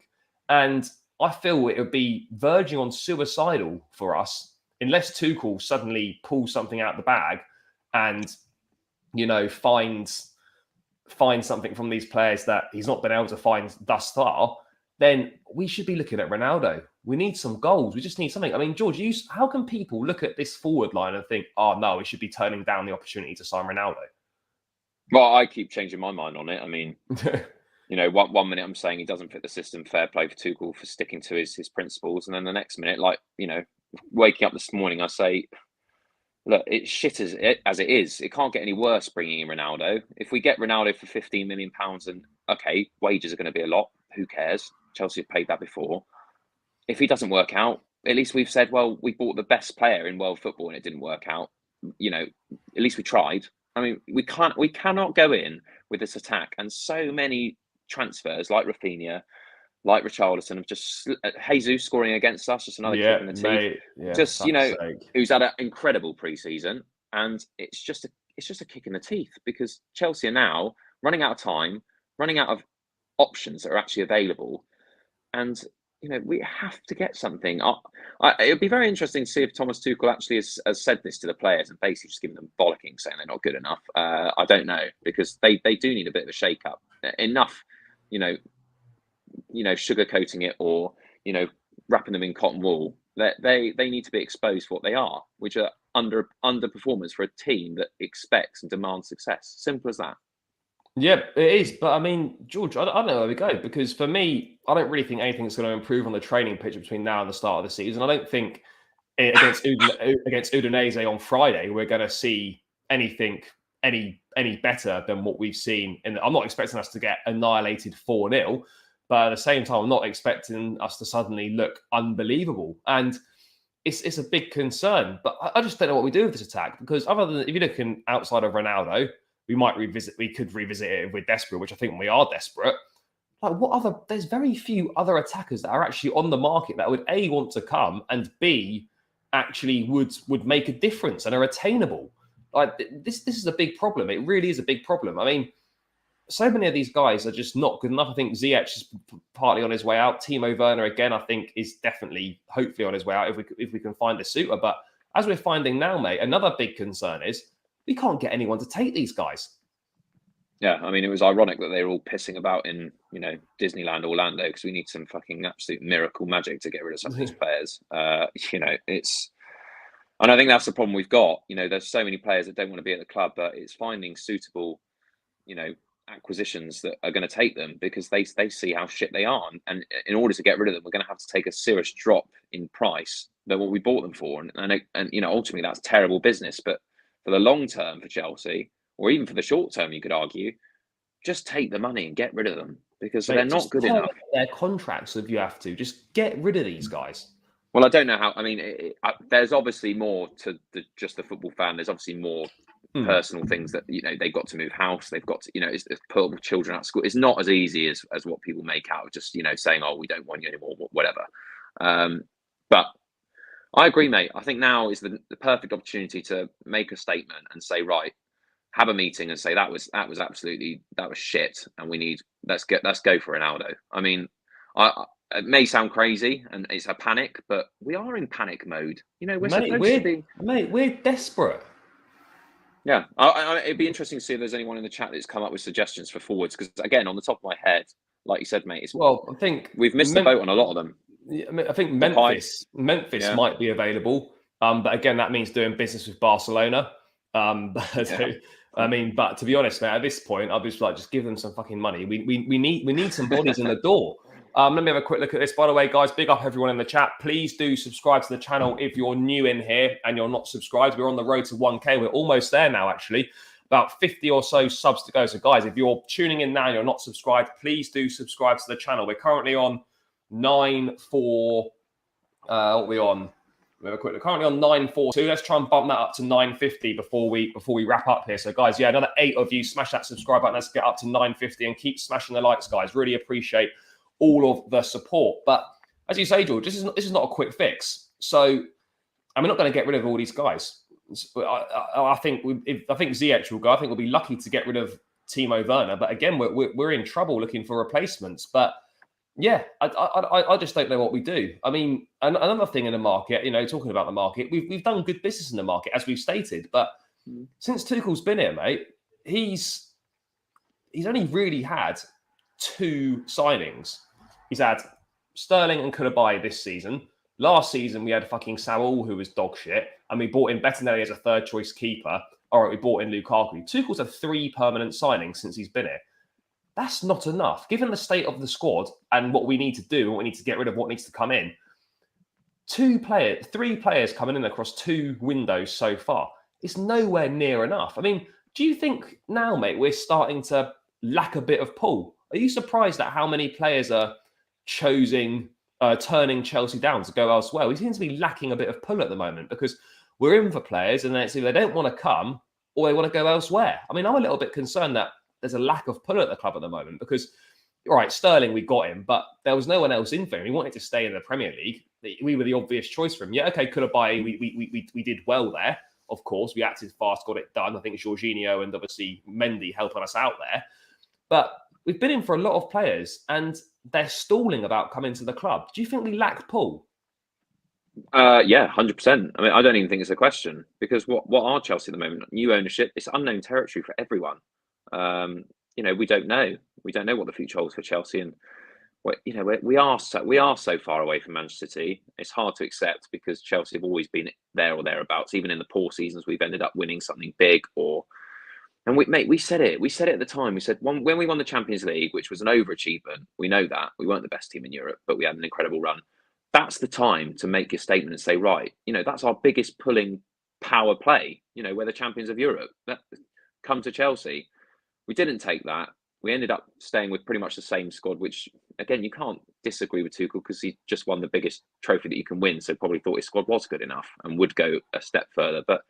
And I feel it would be verging on suicidal for us unless Tuchel suddenly pulls something out the bag and, you know, finds something from these players that he's not been able to find thus far. Then we should be looking at Ronaldo. We need some goals. We just need something. I mean, George, how can people look at this forward line and think, oh, no, we should be turning down the opportunity to sign Ronaldo? Well, I keep changing my mind on it. I mean, you know, one minute I'm saying he doesn't fit the system, fair play for Tuchel for sticking to his principles. And then the next minute, like, you know, waking up this morning, I say, look, it's shit as it is. It can't get any worse bringing in Ronaldo. If we get Ronaldo for £15 million and, okay, wages are going to be a lot, who cares? Chelsea have paid that before. If he doesn't work out, at least we've said, well, we bought the best player in world football and it didn't work out. You know, at least we tried. I mean, we cannot go in with this attack and so many transfers like Rafinha, like Richarlison, have just Jesus scoring against us, just another kick in the teeth. Yeah, just, you know, who's had an incredible pre-season, and it's just a kick in the teeth, because Chelsea are now running out of time, running out of options that are actually available, and you know, we have to get something. It would be very interesting to see if Thomas Tuchel actually has said this to the players and basically just given them bollocking, saying they're not good enough. I don't know, because they do need a bit of a shake-up. Enough, you know, sugarcoating it, or, you know, wrapping them in cotton wool. They need to be exposed for what they are, which are underperformers for a team that expects and demands success. Simple as that. Yeah, it is. But I mean, George, I don't know where we go, because for me, I don't really think anything's going to improve on the training pitch between now and the start of the season. I don't think against Udinese on Friday we're going to see anything any better than what we've seen. And I'm not expecting us to get annihilated 4-0, but at the same time, I'm not expecting us to suddenly look unbelievable. And it's a big concern. But I just don't know what we do with this attack, because other than, if you're looking outside of Ronaldo, we could revisit it if we're desperate, which I think we are desperate. Like, there's very few other attackers that are actually on the market that would A, want to come, and B, actually would make a difference and are attainable. Like, this is a big problem. It really is a big problem. I mean, so many of these guys are just not good enough. I think Ziyech is partly on his way out. Timo Werner, again, I think is definitely, hopefully, on his way out if we can find a suitor. But as we're finding now, mate, another big concern is we can't get anyone to take these guys. Yeah, I mean, it was ironic that they were all pissing about in, you know, Disneyland Orlando, because we need some fucking absolute miracle magic to get rid of some of these players. You know, and I think that's the problem we've got. You know, there's so many players that don't want to be at the club, but it's finding suitable, you know, acquisitions that are going to take them, because they see how shit they are, and in order to get rid of them, we're going to have to take a serious drop in price than what we bought them for, and you know, ultimately that's terrible business. But for the long term for Chelsea, or even for the short term, you could argue, just take the money and get rid of them, because they're not good enough. Their contracts, if you have to, just get rid of these guys. Well, I don't know how. I mean, there's obviously more to just the football fan. There's obviously more personal things that, you know, they've got to move house. They've got to, you know, it's put children out of school. It's not as easy as what people make out of just, you know, saying, oh, we don't want you anymore, whatever. But I agree, mate. I think now is the perfect opportunity to make a statement and say, right, have a meeting and say that was shit, and let's go for Ronaldo. I mean, it may sound crazy and it's a panic, but we are in panic mode. We're supposed to be. Mate, we're desperate. Yeah, it'd be interesting to see if there's anyone in the chat that's come up with suggestions for forwards. Because again, on the top of my head, like you said, mate, I think we've missed the boat on a lot of them. I think Memphis might be available, but again, that means doing business with Barcelona. I mean, but to be honest, mate, at this point, I'll just give them some fucking money. We need some bodies in the door. Let me have a quick look at this. By the way, guys, big up everyone in the chat. Please do subscribe to the channel if you're new in here and you're not subscribed. We're on the road to 1K. We're almost there now, actually. About 50 or so subs to go. So, guys, if you're tuning in now and you're not subscribed, please do subscribe to the channel. We're currently on 942. We have a quick look. Currently on 942. Let's try and bump that up to 950 before we wrap up here. So, guys, yeah, another 8 of you smash that subscribe button. Let's get up to 950 and keep smashing the likes, guys. Really appreciate all of the support. But as you say, George, this is not a quick fix. So, I'm not going to get rid of all these guys. I think Ziyech will go. I think we'll be lucky to get rid of Timo Werner. But again, we're in trouble looking for replacements. But yeah, I just don't know what we do. I mean, another thing in the market, talking about the market, we've done good business in the market, as we've stated. But since Tuchel's been here, mate, he's only really had 2 signings. He's had Sterling and Koulibaly this season. Last season, we had fucking Saul, who was dog shit, and we bought in Bettinelli as a third choice keeper. All right, we bought in Lukaku. Tuchel's had 3 permanent signings since he's been here. That's not enough. Given the state of the squad and what we need to do, what we need to get rid of, what needs to come in, 3 players coming in across 2 windows so far. It's nowhere near enough. I mean, do you think now, mate, we're starting to lack a bit of pull? Are you surprised at how many players are turning Chelsea down to go elsewhere? We seem to be lacking a bit of pull at the moment because we're in for players and then it's either they don't want to come or they want to go elsewhere. I mean, I'm a little bit concerned that there's a lack of pull at the club at the moment because, all right, Sterling, we got him, but there was no one else in for him. He wanted to stay in the Premier League. We were the obvious choice for him. Yeah, okay, Koulibaly, we did well there. Of course, we acted fast, got it done. I think Jorginho and obviously Mendy helping us out there. But we've been in for a lot of players and they're stalling about coming to the club. Do you think we lack pull? Yeah, 100%. I mean, I don't even think it's a question because what are Chelsea at the moment? New ownership, it's unknown territory for everyone. We don't know. We don't know what the future holds for Chelsea, and we are so far away from Manchester City. It's hard to accept because Chelsea have always been there or thereabouts. Even in the poor seasons, we've ended up winning something big. And we said it. We said it at the time. We said when we won the Champions League, which was an overachievement. We know that we weren't the best team in Europe, but we had an incredible run. That's the time to make your statement and say, right, that's our biggest pulling power play. We're the champions of Europe. Come to Chelsea. We didn't take that. We ended up staying with pretty much the same squad, which, again, you can't disagree with Tuchel because he just won the biggest trophy that you can win. So probably thought his squad was good enough and would go a step further. But,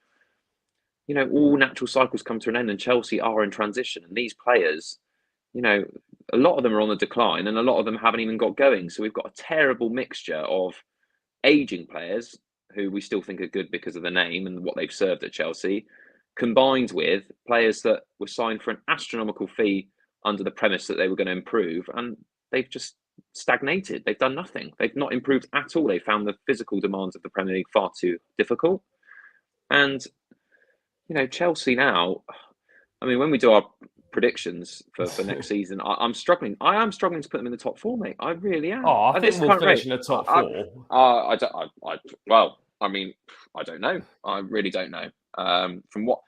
all natural cycles come to an end and Chelsea are in transition. And these players, a lot of them are on the decline and a lot of them haven't even got going. So we've got a terrible mixture of aging players who we still think are good because of the name and what they've served at Chelsea, combined with players that were signed for an astronomical fee under the premise that they were going to improve, and they've just stagnated. They've done nothing. They've not improved at all. They found the physical demands of the Premier League far too difficult. And, Chelsea now, I mean, when we do our predictions for next season, I am struggling to put them in the top 4, mate. I really am. Oh, I think we'll finish in the top 4. I don't know. I really don't know. From what,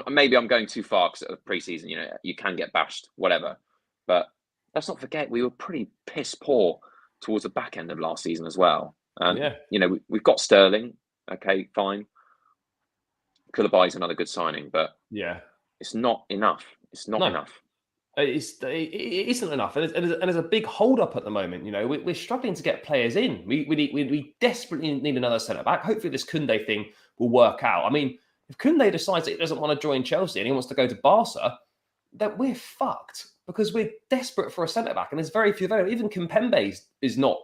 maybe I'm going too far because of pre-season, you can get bashed, whatever. But let's not forget, we were pretty piss poor towards the back end of last season as well. We've got Sterling. Okay, fine. Koulibaly's another good signing, but yeah, it's not enough. It's not enough. It isn't enough, and there's a big hold up at the moment. We're struggling to get players in. We desperately need another centre back. Hopefully, this Koundé thing will work out. I mean, if Koundé decides that he doesn't want to join Chelsea and he wants to go to Barca, then we're fucked because we're desperate for a centre back, and there's very few available. Even Kimpembe is not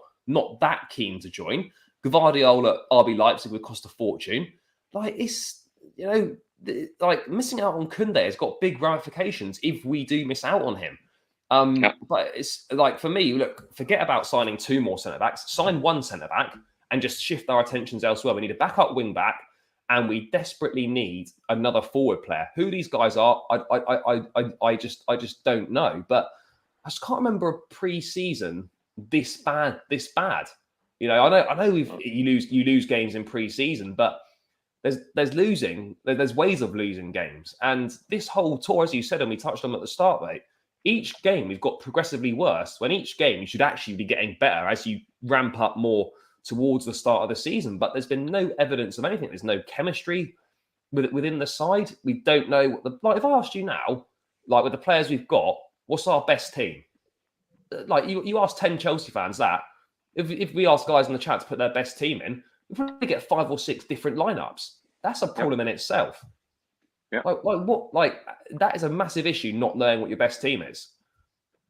that keen to join. Gvardiol at RB Leipzig would cost a fortune. Like it's like missing out on Kunde has got big ramifications if we do miss out on him. But it's like, for me, look, forget about signing 2 more centre backs. Sign 1 centre back and just shift our attentions elsewhere. We need a backup wing back, and we desperately need another forward player. Who these guys are, I just don't know. But I just can't remember a pre-season this bad. You know, I know you lose games in pre-season, but there's losing. There's ways of losing games, and this whole tour, as you said, and we touched on at the start, mate. Each game we've got progressively worse. When each game you should actually be getting better as you ramp up more towards the start of the season. But there's been no evidence of anything. There's no chemistry within the side. We don't know what like. If I asked you now, like with the players we've got, what's our best team? Like you ask 10 Chelsea fans that. If we ask guys in the chat to put their best team in, we probably get 5 or 6 different lineups. That's a problem in itself. Yeah. Like what? Like that is a massive issue. Not knowing what your best team is.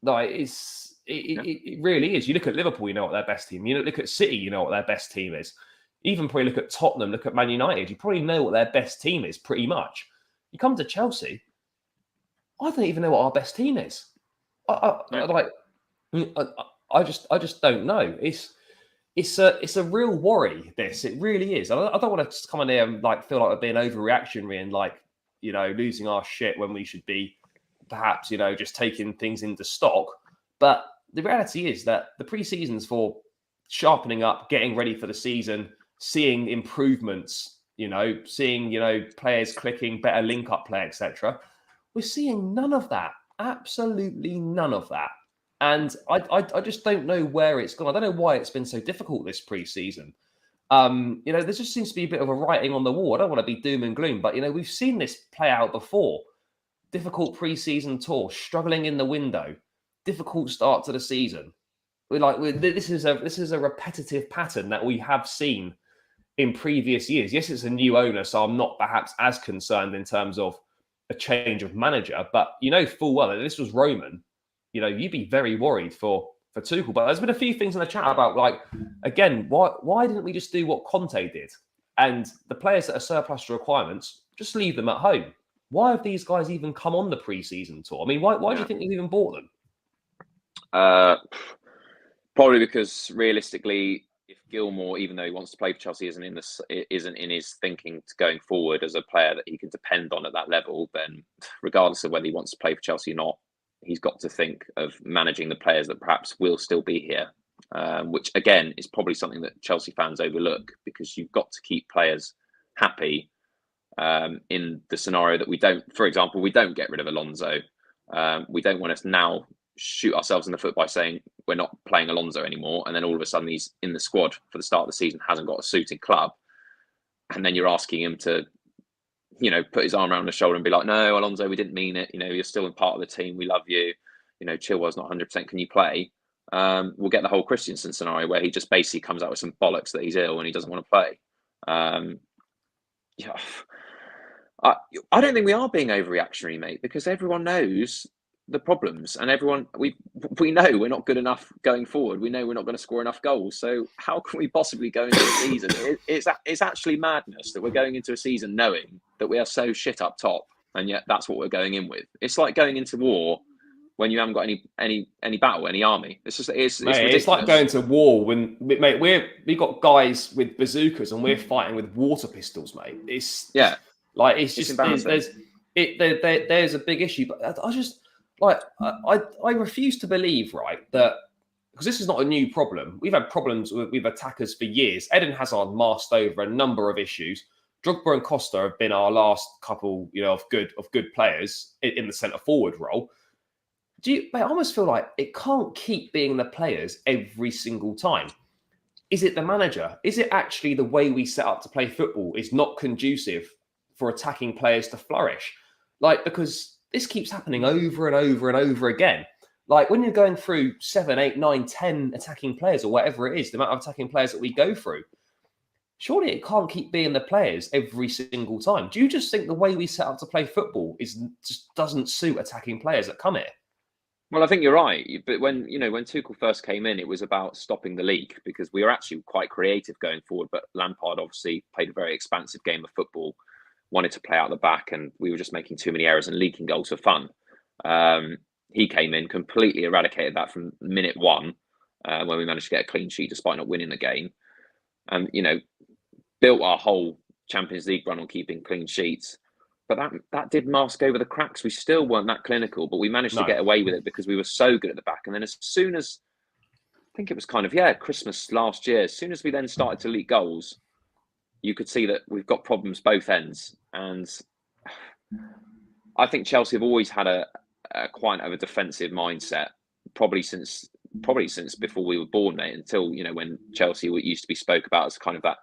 Like it really is. You look at Liverpool, you know what their best team. You look at City, you know what their best team is. Even probably look at Tottenham, look at Man United. You probably know what their best team is pretty much. You come to Chelsea, I don't even know what our best team is. I just don't know. It's a real worry. This it really is. I don't want to come in here and like feel like we're being overreactionary and like, you know, losing our shit when we should be perhaps, you know, just taking things into stock. But the reality is that the pre-seasons for sharpening up, getting ready for the season, seeing improvements, you know, seeing, you know, players clicking, better link-up play, etc. We're seeing none of that. Absolutely none of that. And I just don't know where it's gone. I don't know why it's been so difficult this pre-season. You know, there just seems to be a bit of a writing on the wall. I don't want to be doom and gloom, but, you know, we've seen this play out before. Difficult pre-season tour, struggling in the window, difficult start to the season. This is a repetitive pattern that we have seen in previous years. Yes, it's a new owner, so I'm not perhaps as concerned in terms of a change of manager, but you know full well that this was Roman. You know, you'd be very worried for Tuchel. But there's been a few things in the chat about, like, again, why didn't we just do what Conte did? And the players that are surplus to requirements, just leave them at home. Why have these guys even come on the pre-season tour? I mean, why do you think they've even bought them? Probably because realistically, if Gilmour, even though he wants to play for Chelsea, isn't in his thinking going forward as a player that he can depend on at that level, then regardless of whether he wants to play for Chelsea or not, he's got to think of managing the players that perhaps will still be here, which again is probably something that Chelsea fans overlook, because you've got to keep players happy in the scenario that we don't, for example, we don't get rid of Alonso. We don't want to now shoot ourselves in the foot by saying we're not playing Alonso anymore, and then all of a sudden he's in the squad for the start of the season, hasn't got a suited club, and then you're asking him to, you know, put his arm around the shoulder and be like, no, Alonso, we didn't mean it. You know, you're still a part of the team. We love you. You know, Chilwell's not 100%. Can you play? We'll get the whole Christensen scenario where he just basically comes out with some bollocks that he's ill and he doesn't want to play. Yeah, I don't think we are being overreactionary, mate, because everyone knows the problems, and everyone we know we're not good enough going forward. We know we're not going to score enough goals. So how can we possibly go into a season? It's actually madness that we're going into a season knowing that we are so shit up top, and yet that's what we're going in with. It's like going into war when you haven't got any battle, any army. It's just it's ridiculous. It's like going to war when, mate, we've got guys with bazookas and we're fighting with water pistols, mate. It's just there's a big issue, but I just. Like, I refuse to believe, right, that, because this is not a new problem. We've had problems with attackers for years. Eden Hazard masked over a number of issues. Drogba and Costa have been our last couple, you know, of good players in the centre forward role. I almost feel like it can't keep being the players every single time. Is it the manager? Is it actually the way we set up to play football is not conducive for attacking players to flourish? Like, because this keeps happening over and over and over again. Like when you're going through 7, 8, 9, 10 attacking players or whatever it is, the amount of attacking players that we go through, surely it can't keep being the players every single time. Do you just think the way we set up to play football just doesn't suit attacking players that come here? Well, I think you're right. But when Tuchel first came in, it was about stopping the leak, because we were actually quite creative going forward. But Lampard obviously played a very expansive game of football, wanted to play out the back, and we were just making too many errors and leaking goals for fun. He came in, completely eradicated that from minute one, when we managed to get a clean sheet despite not winning the game, and built our whole Champions League run on keeping clean sheets. But that did mask over the cracks. We still weren't that clinical, but we managed to get away with it because we were so good at the back. And then as soon as, I think it was Christmas last year, as soon as we then started to leak goals, you could see that we've got problems both ends. And I think Chelsea have always had a quite of a defensive mindset, probably since before we were born, mate. Until when Chelsea used to be spoke about as kind of that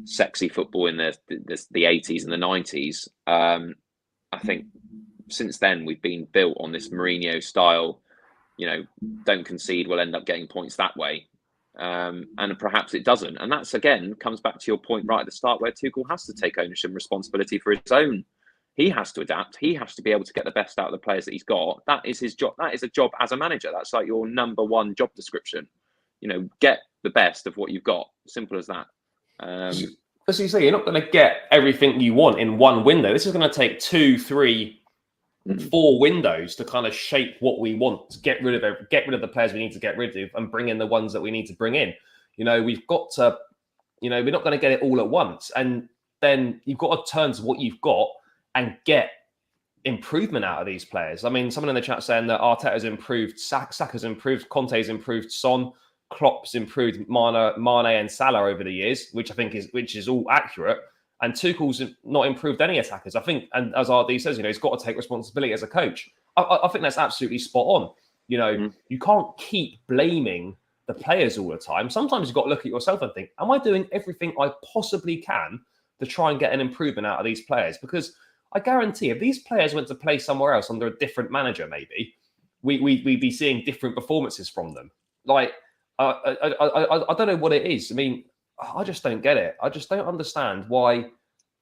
sexy football in the 80s and the 90s. I think since then we've been built on this Mourinho style. Don't concede, we'll end up getting points that way. And perhaps it doesn't. And that's, again, comes back to your point right at the start, where Tuchel has to take ownership and responsibility for his own. He has to adapt. He has to be able to get the best out of the players that he's got. That is his job. That is a job as a manager. That's like your number one job description. Get the best of what you've got. Simple as that. As you say, you're not going to get everything you want in one window. This is going to take 2, 3, 4 windows to kind of shape what we want, to get rid of the players we need to get rid of and bring in the ones that we need to bring in. We've got to, we're not going to get it all at once. And then you've got to turn to what you've got and get improvement out of these players. I mean, someone in the chat saying that Arteta's improved, Saka's improved, Conte's improved, Son, Klopp's improved Mane and Salah over the years, which I think is all accurate. And Tuchel's not improved any attackers. I think, and as RD says, he's got to take responsibility as a coach. I think that's absolutely spot on. You can't keep blaming the players all the time. Sometimes you've got to look at yourself and think, am I doing everything I possibly can to try and get an improvement out of these players? Because I guarantee if these players went to play somewhere else under a different manager, maybe, we'd be seeing different performances from them. Like, I don't know what it is. I mean, I just don't get it. I just don't understand why,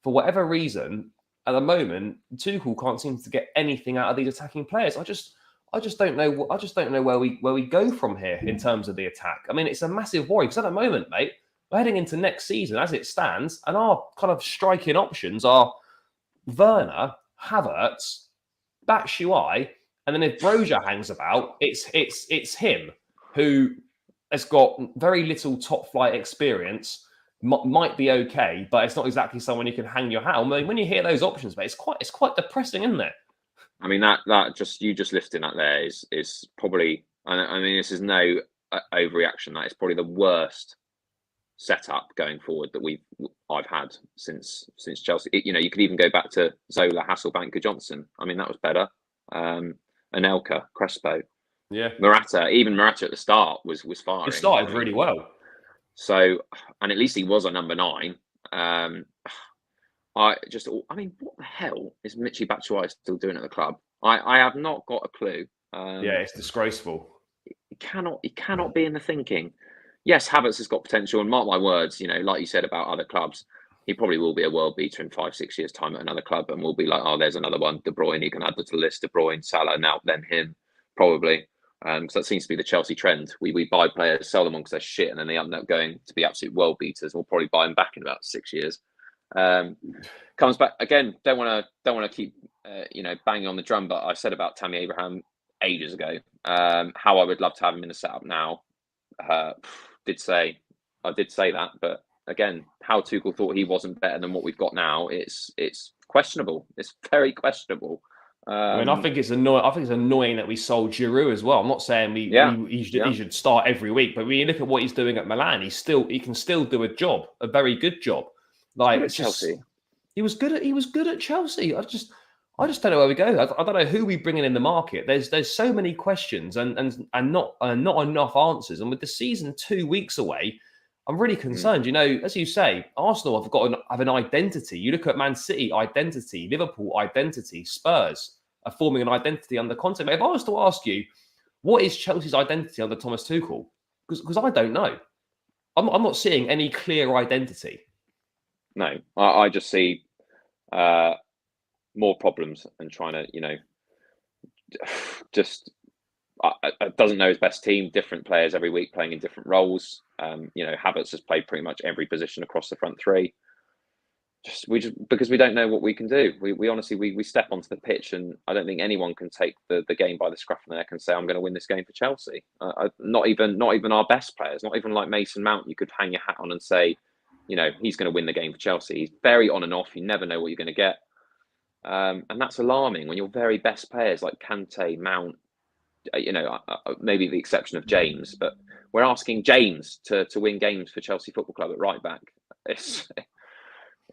for whatever reason, at the moment, Tuchel can't seem to get anything out of these attacking players. I just don't know. I just don't know where we go from here in terms of the attack. I mean, it's a massive worry because at the moment, mate, we're heading into next season as it stands, and our kind of striking options are Werner, Havertz, Batshuayi, and then if Broja hangs about, it's him who has got very little top flight experience, might be okay, but it's not exactly someone you can hang your hat on. I mean, when you hear those options, mate, it's quite depressing, isn't it? I mean, that you just lifting that there is probably. I mean, this is no overreaction. That is probably the worst setup going forward that I've had since Chelsea. You could even go back to Zola, Hasselbank, Johnson. I mean, that was better. Anelka, Crespo. Yeah, Morata at the start was firing. He started really well. So, and at least he was a number 9. I mean, what the hell is Michy Batshuayi still doing at the club? I have not got a clue. Yeah, it's disgraceful. He cannot be in the thinking. Yes, Havertz has got potential, and mark my words, like you said about other clubs, he probably will be a world beater in 5-6 years' time at another club, and we'll be like, oh, there's another one, De Bruyne. He can add to the list. De Bruyne, Salah, now then him, probably. So that seems to be the Chelsea trend. We buy players, sell them on because they're shit, and then they end up going to be absolute world beaters. We'll probably buy them back in about 6 years. Comes back again. Don't want to keep banging on the drum, but I said about Tammy Abraham ages ago how I would love to have him in the setup now. I did say that, but again, how Tuchel thought he wasn't better than what we've got now, it's questionable. It's very questionable. I mean, I think it's annoying that we sold Giroud as well. I'm not saying he should start every week, but when you look at what he's doing at Milan, he can still do a job, a very good job. Like it's Chelsea, he was good at Chelsea. I just don't know where we go. I don't know who we bring in the market. There's so many questions and not enough answers. And with the season 2 weeks away, I'm really concerned. As you say, Arsenal have an identity. You look at Man City, identity, Liverpool, identity, Spurs are forming an identity under Conte. If I was to ask you, what is Chelsea's identity under Thomas Tuchel? Because I don't know. I'm not seeing any clear identity. No, I just see more problems and trying to, just doesn't know his best team, different players every week playing in different roles. Havertz has played pretty much every position across the front three. just because we don't know what we can do. We honestly we step onto the pitch, and I don't think anyone can take the game by the scruff of the neck and say I'm going to win this game for Chelsea. Not even our best players, not even like Mason Mount. You could hang your hat on and say, he's going to win the game for Chelsea. He's very on and off. You never know what you're going to get, and that's alarming when your very best players like Kante, Mount, maybe the exception of James, but we're asking James to win games for Chelsea Football Club at right back.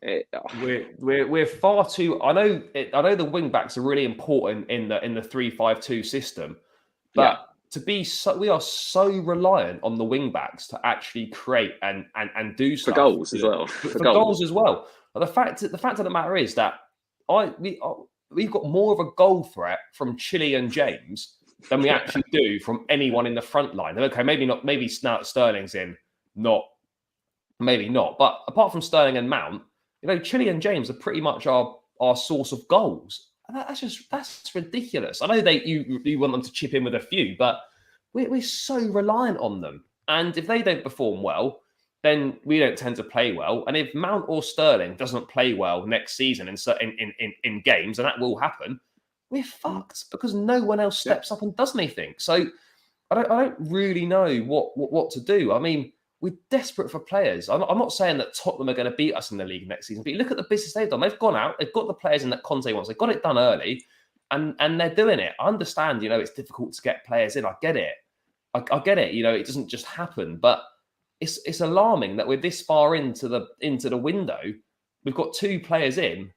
We're far too. I know the wing backs are really important in the 3-5-2 system, but we are so reliant on the wing backs to actually create and do stuff for goals as well. For goals as well. But the fact of the matter is that we've got more of a goal threat from Chile and James than we actually do from anyone in the front line. Okay, maybe not. Maybe Sterling's in, maybe not. But apart from Sterling and Mount, Chile and James are pretty much our source of goals. And that's ridiculous. I know you want them to chip in with a few, but we're so reliant on them. And if they don't perform well, then we don't tend to play well. And if Mount or Sterling doesn't play well next season in games, and that will happen, we're fucked because no one else steps up and does anything. So I don't really know what to do. I mean, we're desperate for players. I'm not saying that Tottenham are going to beat us in the league next season, but you look at the business they've done. They've gone out, they've got the players in that Conte wants. They've got it done early, and they're doing it. I understand, it's difficult to get players in. I get it. I get it. It doesn't just happen, but it's alarming that we're this far into the window. We've got 2 players in,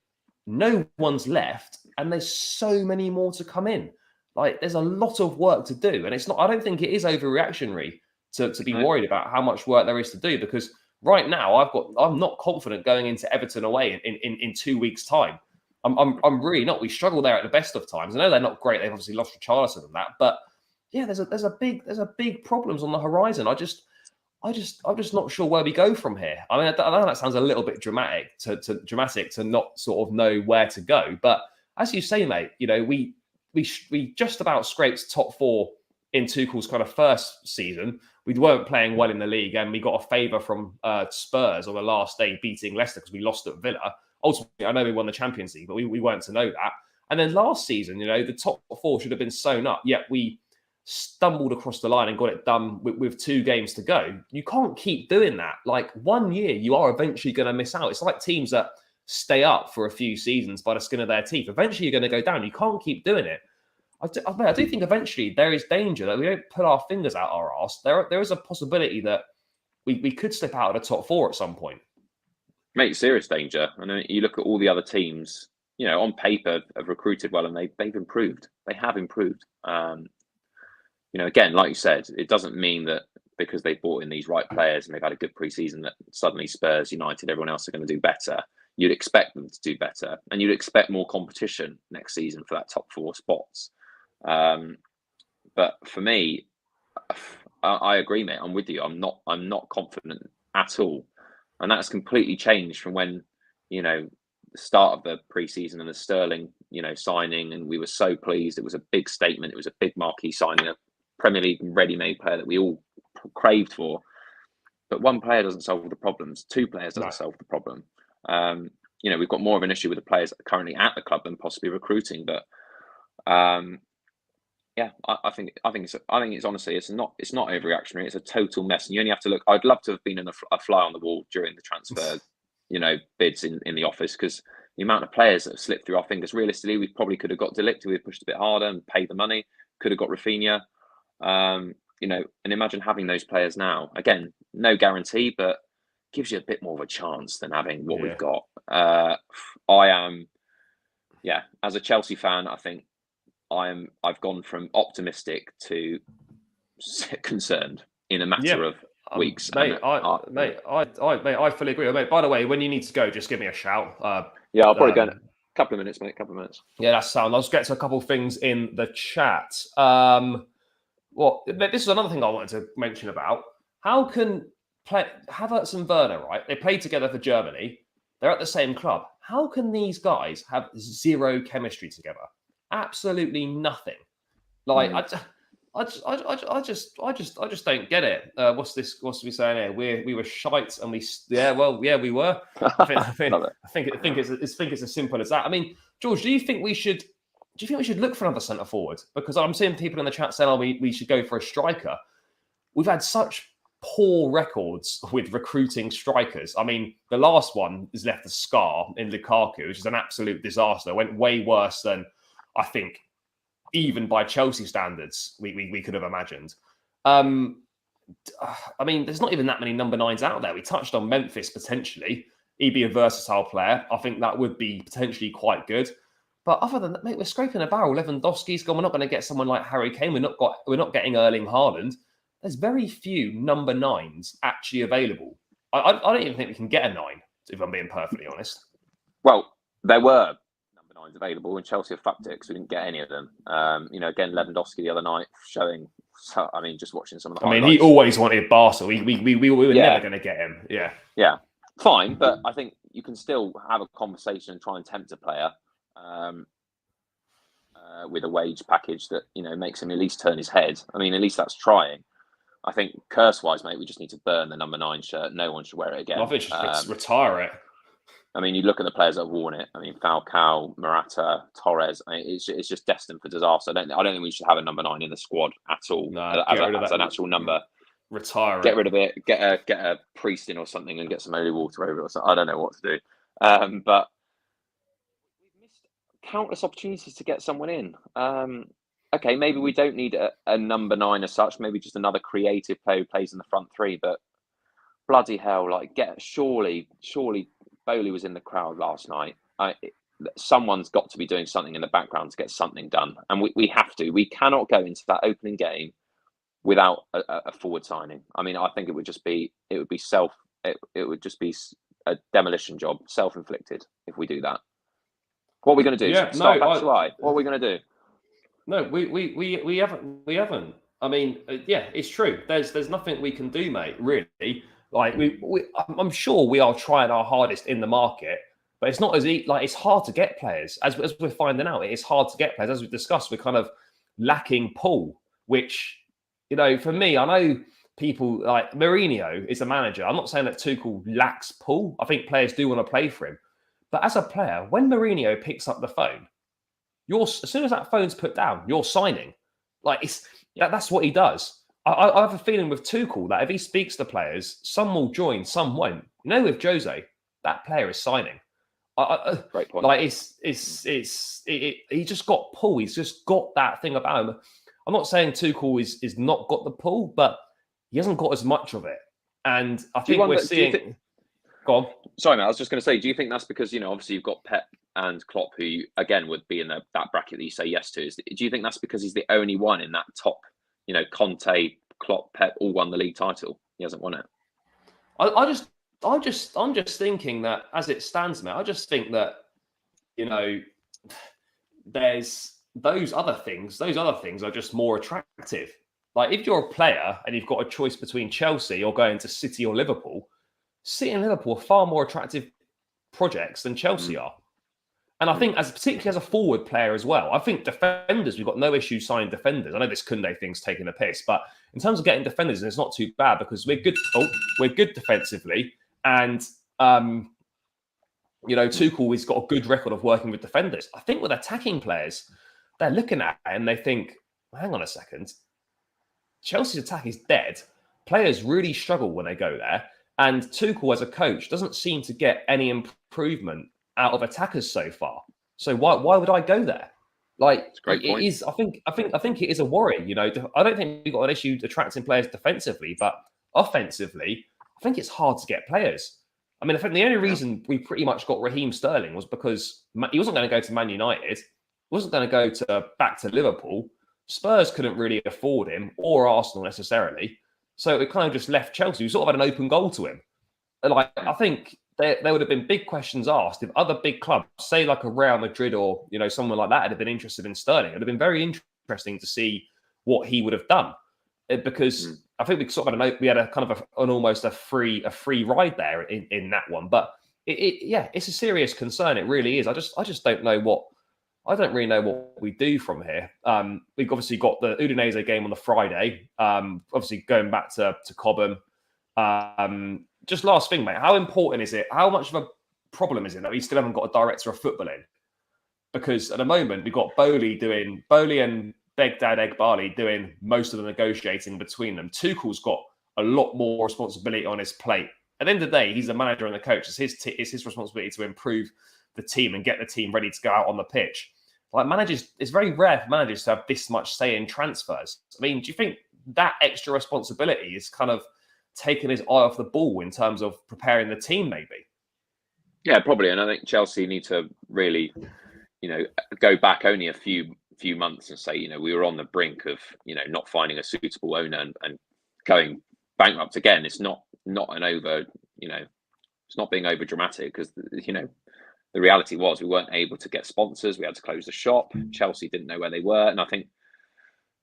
no one's left, and there's so many more to come in. Like, there's a lot of work to do, and it's not. I don't think it is overreactionary to be worried about how much work there is to do, because right now I'm not confident going into Everton away in 2 weeks' time. I'm really not. We struggle there at the best of times. I know they're not great. They've obviously lost Richarlison and that, but yeah, there's a big problems on the horizon. I'm just not sure where we go from here. I mean, I know that sounds a little bit dramatic to not sort of know where to go, but as you say, mate, we just about scraped top 4 in Tuchel's kind of first season. We weren't playing well in the league, and we got a favour from Spurs on the last day, beating Leicester because we lost at Villa. Ultimately, I know we won the Champions League, but we weren't to know that. And then last season, the top 4 should have been sewn up, yet we stumbled across the line and got it done with 2 games to go. You can't keep doing that. Like, 1 year, you are eventually going to miss out. It's like teams that stay up for a few seasons by the skin of their teeth. Eventually, you're going to go down. You can't keep doing it. I do think eventually there is danger that we don't put our fingers out our arse. There is a possibility that we could slip out of the top 4 at some point. Mate, serious danger. And then you look at all the other teams, on paper have recruited well, and they've improved. They have improved. Again, like you said, it doesn't mean that because they brought in these right players and they've had a good pre-season that suddenly Spurs, United, everyone else are going to do better. You'd expect them to do better, and you'd expect more competition next season for that top 4 spots. But for me, I agree, mate. I'm with you. I'm not confident at all, and that's completely changed from when the start of the pre-season and the Sterling signing, and we were so pleased. It was a big statement. It was a big marquee signing, a Premier League ready-made player that we all craved for. But 1 player doesn't solve the problems. 2 players doesn't solve the problem. We've got more of an issue with the players that are currently at the club than possibly recruiting. But I think it's honestly, it's not overreactionary. It's a total mess, and you only have to look. I'd love to have been a fly on the wall during the transfer, bids in the office, because the amount of players that have slipped through our fingers. Realistically, we probably could have got De Ligt. We had pushed a bit harder and paid the money. Could have got Rafinha. And imagine having those players now. Again, no guarantee, but gives you a bit more of a chance than having what we've got. As a Chelsea fan, I think I've gone from optimistic to concerned in a matter of weeks. Mate, I fully agree. Mate, by the way, when you need to go, just give me a shout. I'll probably go in a couple of minutes, mate. Couple of minutes. Yeah, that's sound. I'll just get to a couple of things in the chat. This is another thing I wanted to mention about. How can Havertz and Werner, right? They played together for Germany. They're at the same club. How can these guys have zero chemistry together? Absolutely nothing. Like, I just don't get it. What's we saying here? We were shite, and we were. I think it's as simple as that. I mean, George, do you think we should look for another centre forward? Because I'm seeing people in the chat saying, "Oh, we should go for a striker." We've had such poor records with recruiting strikers. I mean, the last one has left a scar in Lukaku, which is an absolute disaster. It went way worse than I think, even by Chelsea standards, we could have imagined. I mean, there's not even that many number 9s out there. We touched on Memphis potentially. He'd be a versatile player. I think that would be potentially quite good. But other than that, mate, we're scraping a barrel. Lewandowski's gone. We're not going to get someone like Harry Kane. We're not getting Erling Haaland. There's very few number 9s actually available. I don't even think we can get a 9, if I'm being perfectly honest. Well, there were number 9s available, and Chelsea have fucked it because we didn't get any of them. Again, Lewandowski the other night showing. I mean, just watching some of the highlights. He always wanted Barca. We were never going to get him. Yeah. Yeah. Fine, but I think you can still have a conversation and try and tempt a player with a wage package that makes him at least turn his head. I mean, at least that's trying. I think curse-wise, mate, we just need to burn the number 9 shirt. No one should wear it again. I think just retire it. I mean, you look at the players that have worn it. I mean, Falcao, Morata, Torres. I mean, it's just destined for disaster. I don't think we should have a number 9 in the squad at all. No, as an actual number. Retire Get rid of it. Get a priest in or something and get some holy water over it. Or something. I don't know what to do. But we've missed countless opportunities to get someone in. Okay, maybe we don't need a number 9 as such. Maybe just another creative player who plays in the front 3. But bloody hell, surely Bowley was in the crowd last night. Someone's got to be doing something in the background to get something done, and we have to. We cannot go into that opening game without a forward signing. I mean, I think it would just be a demolition job, self-inflicted, if we do that. What are we going to do? Yeah, Start back July. What are we going to do? No, we haven't. I mean, it's true. There's nothing we can do, mate. Really, I'm sure we are trying our hardest in the market, but it's not as it's hard to get players as we're finding out. It is hard to get players, as we've discussed. We're kind of lacking pull, which for me, I know people like Mourinho is a manager. I'm not saying that Tuchel lacks pull. I think players do want to play for him, but as a player, when Mourinho picks up the phone, as soon as that phone's put down, you're signing. That's what he does. I have a feeling with Tuchel that if he speaks to players, some will join, some won't. With Jose, that player is signing. Great point. He just got pull. He's just got that thing about him. I'm not saying Tuchel is not got the pull, but he hasn't got as much of it. And I think we're seeing. Go on. Sorry, mate. I was just going to say, do you think that's because obviously you've got Pep and Klopp, who again would be in that bracket that you say yes to? Do you think that's because he's the only one in that top? Conte, Klopp, Pep all won the league title. He hasn't won it. I'm just thinking that as it stands, mate. I just think that there's those other things. Those other things are just more attractive. Like if you're a player and you've got a choice between Chelsea or going to City or Liverpool, City and Liverpool are far more attractive projects than Chelsea are. And I think, particularly as a forward player as well, I think defenders, we've got no issue signing defenders. I know this Koundé thing's taking a piss, but in terms of getting defenders, it's not too bad because we're good. We're good defensively, and Tuchel has got a good record of working with defenders. I think with attacking players, they're looking at it and they think, hang on a second, Chelsea's attack is dead. Players really struggle when they go there, and Tuchel as a coach doesn't seem to get any improvement out of attackers so far. So why would I go there? It is. I think it is a worry. I don't think we've got an issue attracting players defensively, but offensively, I think it's hard to get players. I mean, I think the only reason we pretty much got Raheem Sterling was because he wasn't going to go to Man United, he wasn't going to go back to Liverpool. Spurs couldn't really afford him, or Arsenal necessarily. So it kind of just left Chelsea. We sort of had an open goal to him. I think there would have been big questions asked if other big clubs, say like a Real Madrid or someone like that, had been interested in Sterling. It would have been very interesting to see what he would have done, because I think we had a kind of almost a free ride there in that one. But it's a serious concern. It really is. I just don't know I don't really know what we do from here. We've obviously got the Udinese game on the Friday. Obviously going back to Cobham. Just last thing, mate. How important is it? How much of a problem is it that we still haven't got a director of football in? Because at the moment we've got Bowley and Begdad Egbali doing most of the negotiating between them. Tuchel's got a lot more responsibility on his plate. At the end of the day, he's the manager and the coach. It's his responsibility to improve the team and get the team ready to go out on the pitch. Like managers, it's very rare for managers to have this much say in transfers. I mean, do you think that extra responsibility is kind of taking his eye off the ball in terms of preparing the team, maybe? Yeah, probably. And I think Chelsea need to really, go back only a few months and say, we were on the brink of, not finding a suitable owner and going bankrupt again. It's not an over, it's not being over dramatic because, the reality was we weren't able to get sponsors. We had to close the shop. Chelsea didn't know where they were. And I think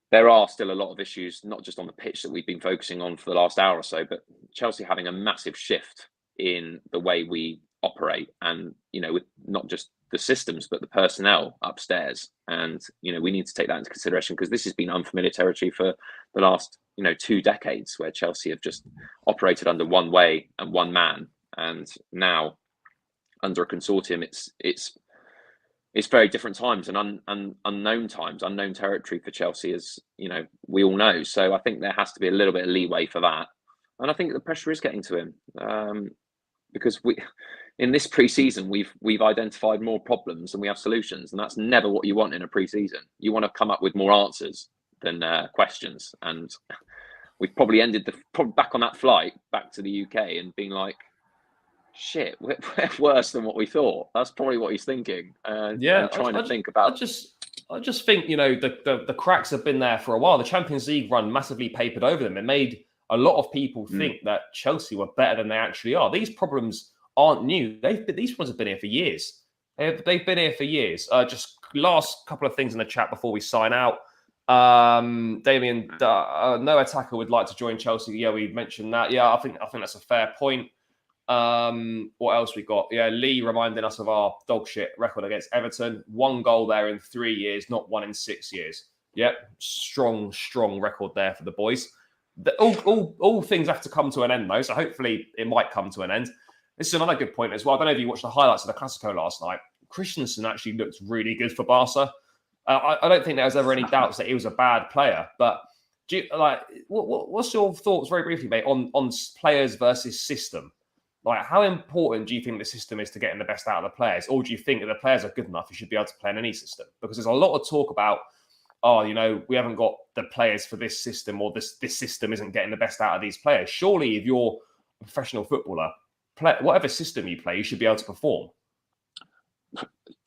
there are still a lot of issues, not just on the pitch that we've been focusing on for the last hour or so, but Chelsea having a massive shift in the way we operate and, with not just the systems, but the personnel upstairs. And, we need to take that into consideration because this has been unfamiliar territory for the last, 2 decades where Chelsea have just operated under one way and one man. And now under a consortium, it's very different times and unknown times, unknown territory for Chelsea, as we all know. So I think there has to be a little bit of leeway for that, and I think the pressure is getting to him because in this pre-season we've identified more problems than we have solutions, and that's never what you want in a pre-season. You want to come up with more answers than questions, and we've probably ended back on that flight back to the UK and been like, shit, we're worse than what we thought. That's probably what he's thinking. And trying to think about. I just think the cracks have been there for a while. The Champions League run massively papered over them. It made a lot of people think that Chelsea were better than they actually are. These problems aren't new. These ones have been here for years. They've been here for years. Just last couple of things in the chat before we sign out. Damien, no attacker would like to join Chelsea. Yeah, we mentioned that. Yeah, I think that's a fair point. What else we got? Yeah, Lee reminding us of our dog shit record against Everton. 1 goal there in 3 years, not 1 in 6 years. Yep, strong record there for the boys. All things have to come to an end though, so hopefully it might come to an end. This is another good point as well. I don't know if you watched the highlights of the Clasico last night. Christensen actually looked really good for Barca. I don't think there was ever any doubts that he was a bad player, but what's your thoughts very briefly, mate, on players versus system? Like, how important do you think the system is to getting the best out of the players? Or do you think that the players are good enough, you should be able to play in any system? Because there's a lot of talk about, we haven't got the players for this system, or this system isn't getting the best out of these players. Surely, if you're a professional footballer, whatever system you play, you should be able to perform.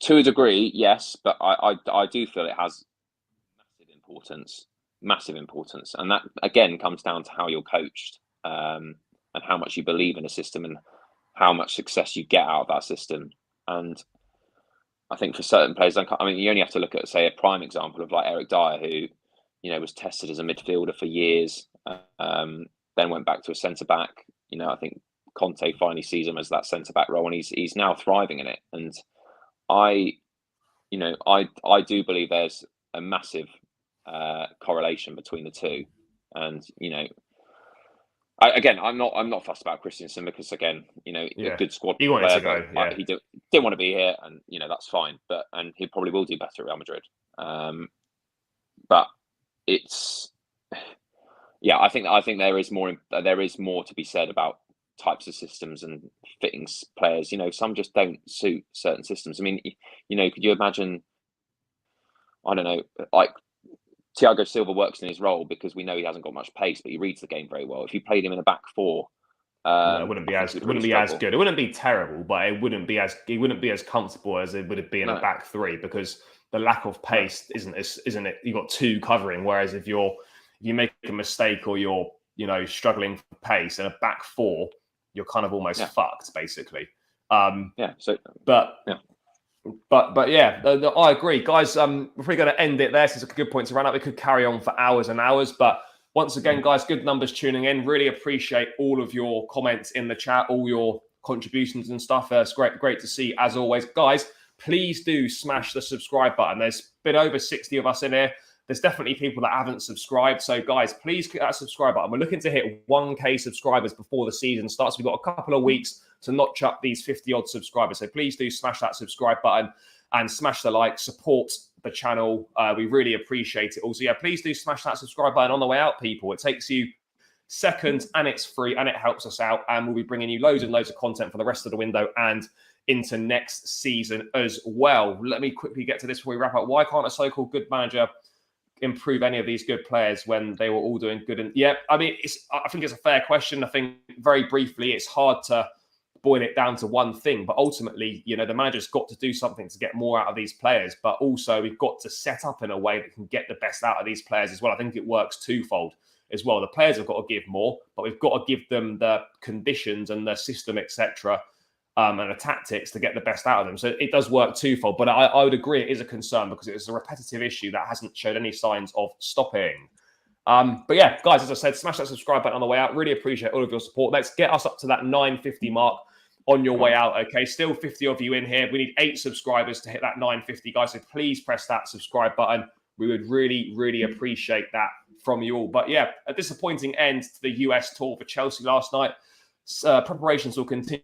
To a degree, yes, but I do feel it has massive importance. And that, again, comes down to how you're coached. And how much you believe in a system and how much success you get out of that system. And I think for certain players, you only have to look at, say, a prime example of like Eric Dyer, who, was tested as a midfielder for years, then went back to a centre-back. I think Conte finally sees him as that centre-back role, and he's now thriving in it. And I do believe there's a massive correlation between the two. And, I'm not fussed about Christensen because, again, a good squad. He wanted to go. Yeah. He didn't want to be here, and that's fine. And he probably will do better at Real Madrid. But it's, I think there is more to be said about types of systems and fitting players. Some just don't suit certain systems. I mean, could you imagine? I don't know, like, Thiago Silva works in his role because we know he hasn't got much pace, but he reads the game very well. If you played him in a back four, it wouldn't be as good. It wouldn't be terrible, but it wouldn't be as comfortable as it would have been in a back three, because the lack of pace isn't it? You've got 2 covering, whereas if you make a mistake or you're struggling for pace in a back 4, you're kind of almost fucked, basically. But yeah, I agree, guys. We're probably going to end it there since it's a good point to run out. We could carry on for hours and hours, but once again, guys, good numbers tuning in. Really appreciate all of your comments in the chat, all your contributions and stuff. It's great to see, as always, guys. please do smash the subscribe button. There's been over 60 of us in here. There's definitely people that haven't subscribed. So, guys, please click that subscribe button. We're looking to hit 1K subscribers before the season starts. We've got a couple of weeks to notch up these 50-odd subscribers. So please do smash that subscribe button and smash the like. Support the channel. We really appreciate it. Also, yeah, please do smash that subscribe button on the way out, people. It takes you seconds and it's free and it helps us out. And we'll be bringing you loads and loads of content for the rest of the window and into next season as well. Let me quickly get to this before we wrap up. Why can't a so-called good manager improve any of these good players when they were all doing good? And yeah, I mean, I think it's a fair question. I think very briefly, it's hard to boil it down to one thing, but ultimately, you know, the manager's got to do something to get more out of these players, but also we've got to set up in a way that can get the best out of these players as well. I think it works twofold as well. The players have got to give more, but we've got to give them the conditions and the system, etc., and the tactics to get the best out of them. So it does work twofold, but I would agree it is a concern because it's a repetitive issue that hasn't showed any signs of stopping. But yeah, guys, as I said, smash that subscribe button on the way out. Really appreciate all of your support. Let's get us up to that 950 mark on your way out. Okay, still 50 of you in here. We need 8 subscribers to hit that 950, guys. So please press that subscribe button. We would really, really appreciate that from you all. But yeah, a disappointing end to the US tour for Chelsea last night. Preparations will continue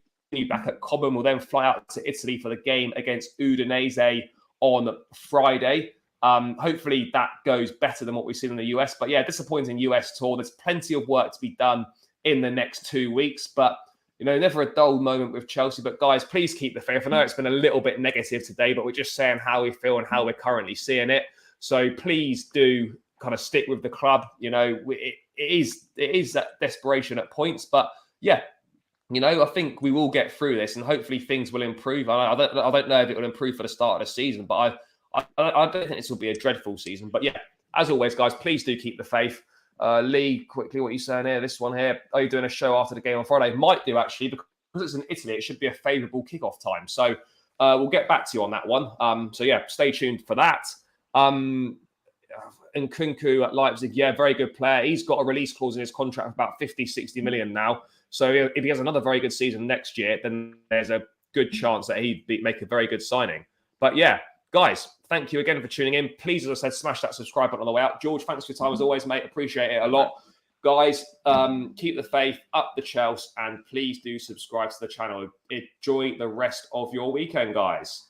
back at Cobham. We'll then fly out to Italy for the game against Udinese on Friday. Hopefully that goes better than what we've seen in the US. But yeah, disappointing US tour. There's plenty of work to be done in the next 2 weeks. But, you know, never a dull moment with Chelsea. But guys, please keep the faith. I know it's been a little bit negative today, but we're just saying how we feel and how we're currently seeing it. So please do kind of stick with the club. You know, it is that desperation at points. But yeah, you know, I think we will get through this and hopefully things will improve. I don't know if it will improve for the start of the season, but I don't think this will be a dreadful season. But yeah, as always, guys, please do keep the faith. Lee, quickly, what are you saying here? This one here. Are you doing a show after the game on Friday? Might do, actually, because it's in Italy. It should be a favourable kickoff time. So we'll get back to you on that one. So yeah, stay tuned for that. And Kunku at Leipzig, yeah, very good player. He's got a release clause in his contract of about 50, 60 million now. So if he has another very good season next year, then there's a good chance that he'd make a very good signing. But yeah, guys, thank you again for tuning in. Please, as I said, smash that subscribe button on the way out. George, thanks for your time as always, mate. Appreciate it a lot. Guys, keep the faith, up the Chelsea, and please do subscribe to the channel. Enjoy the rest of your weekend, guys.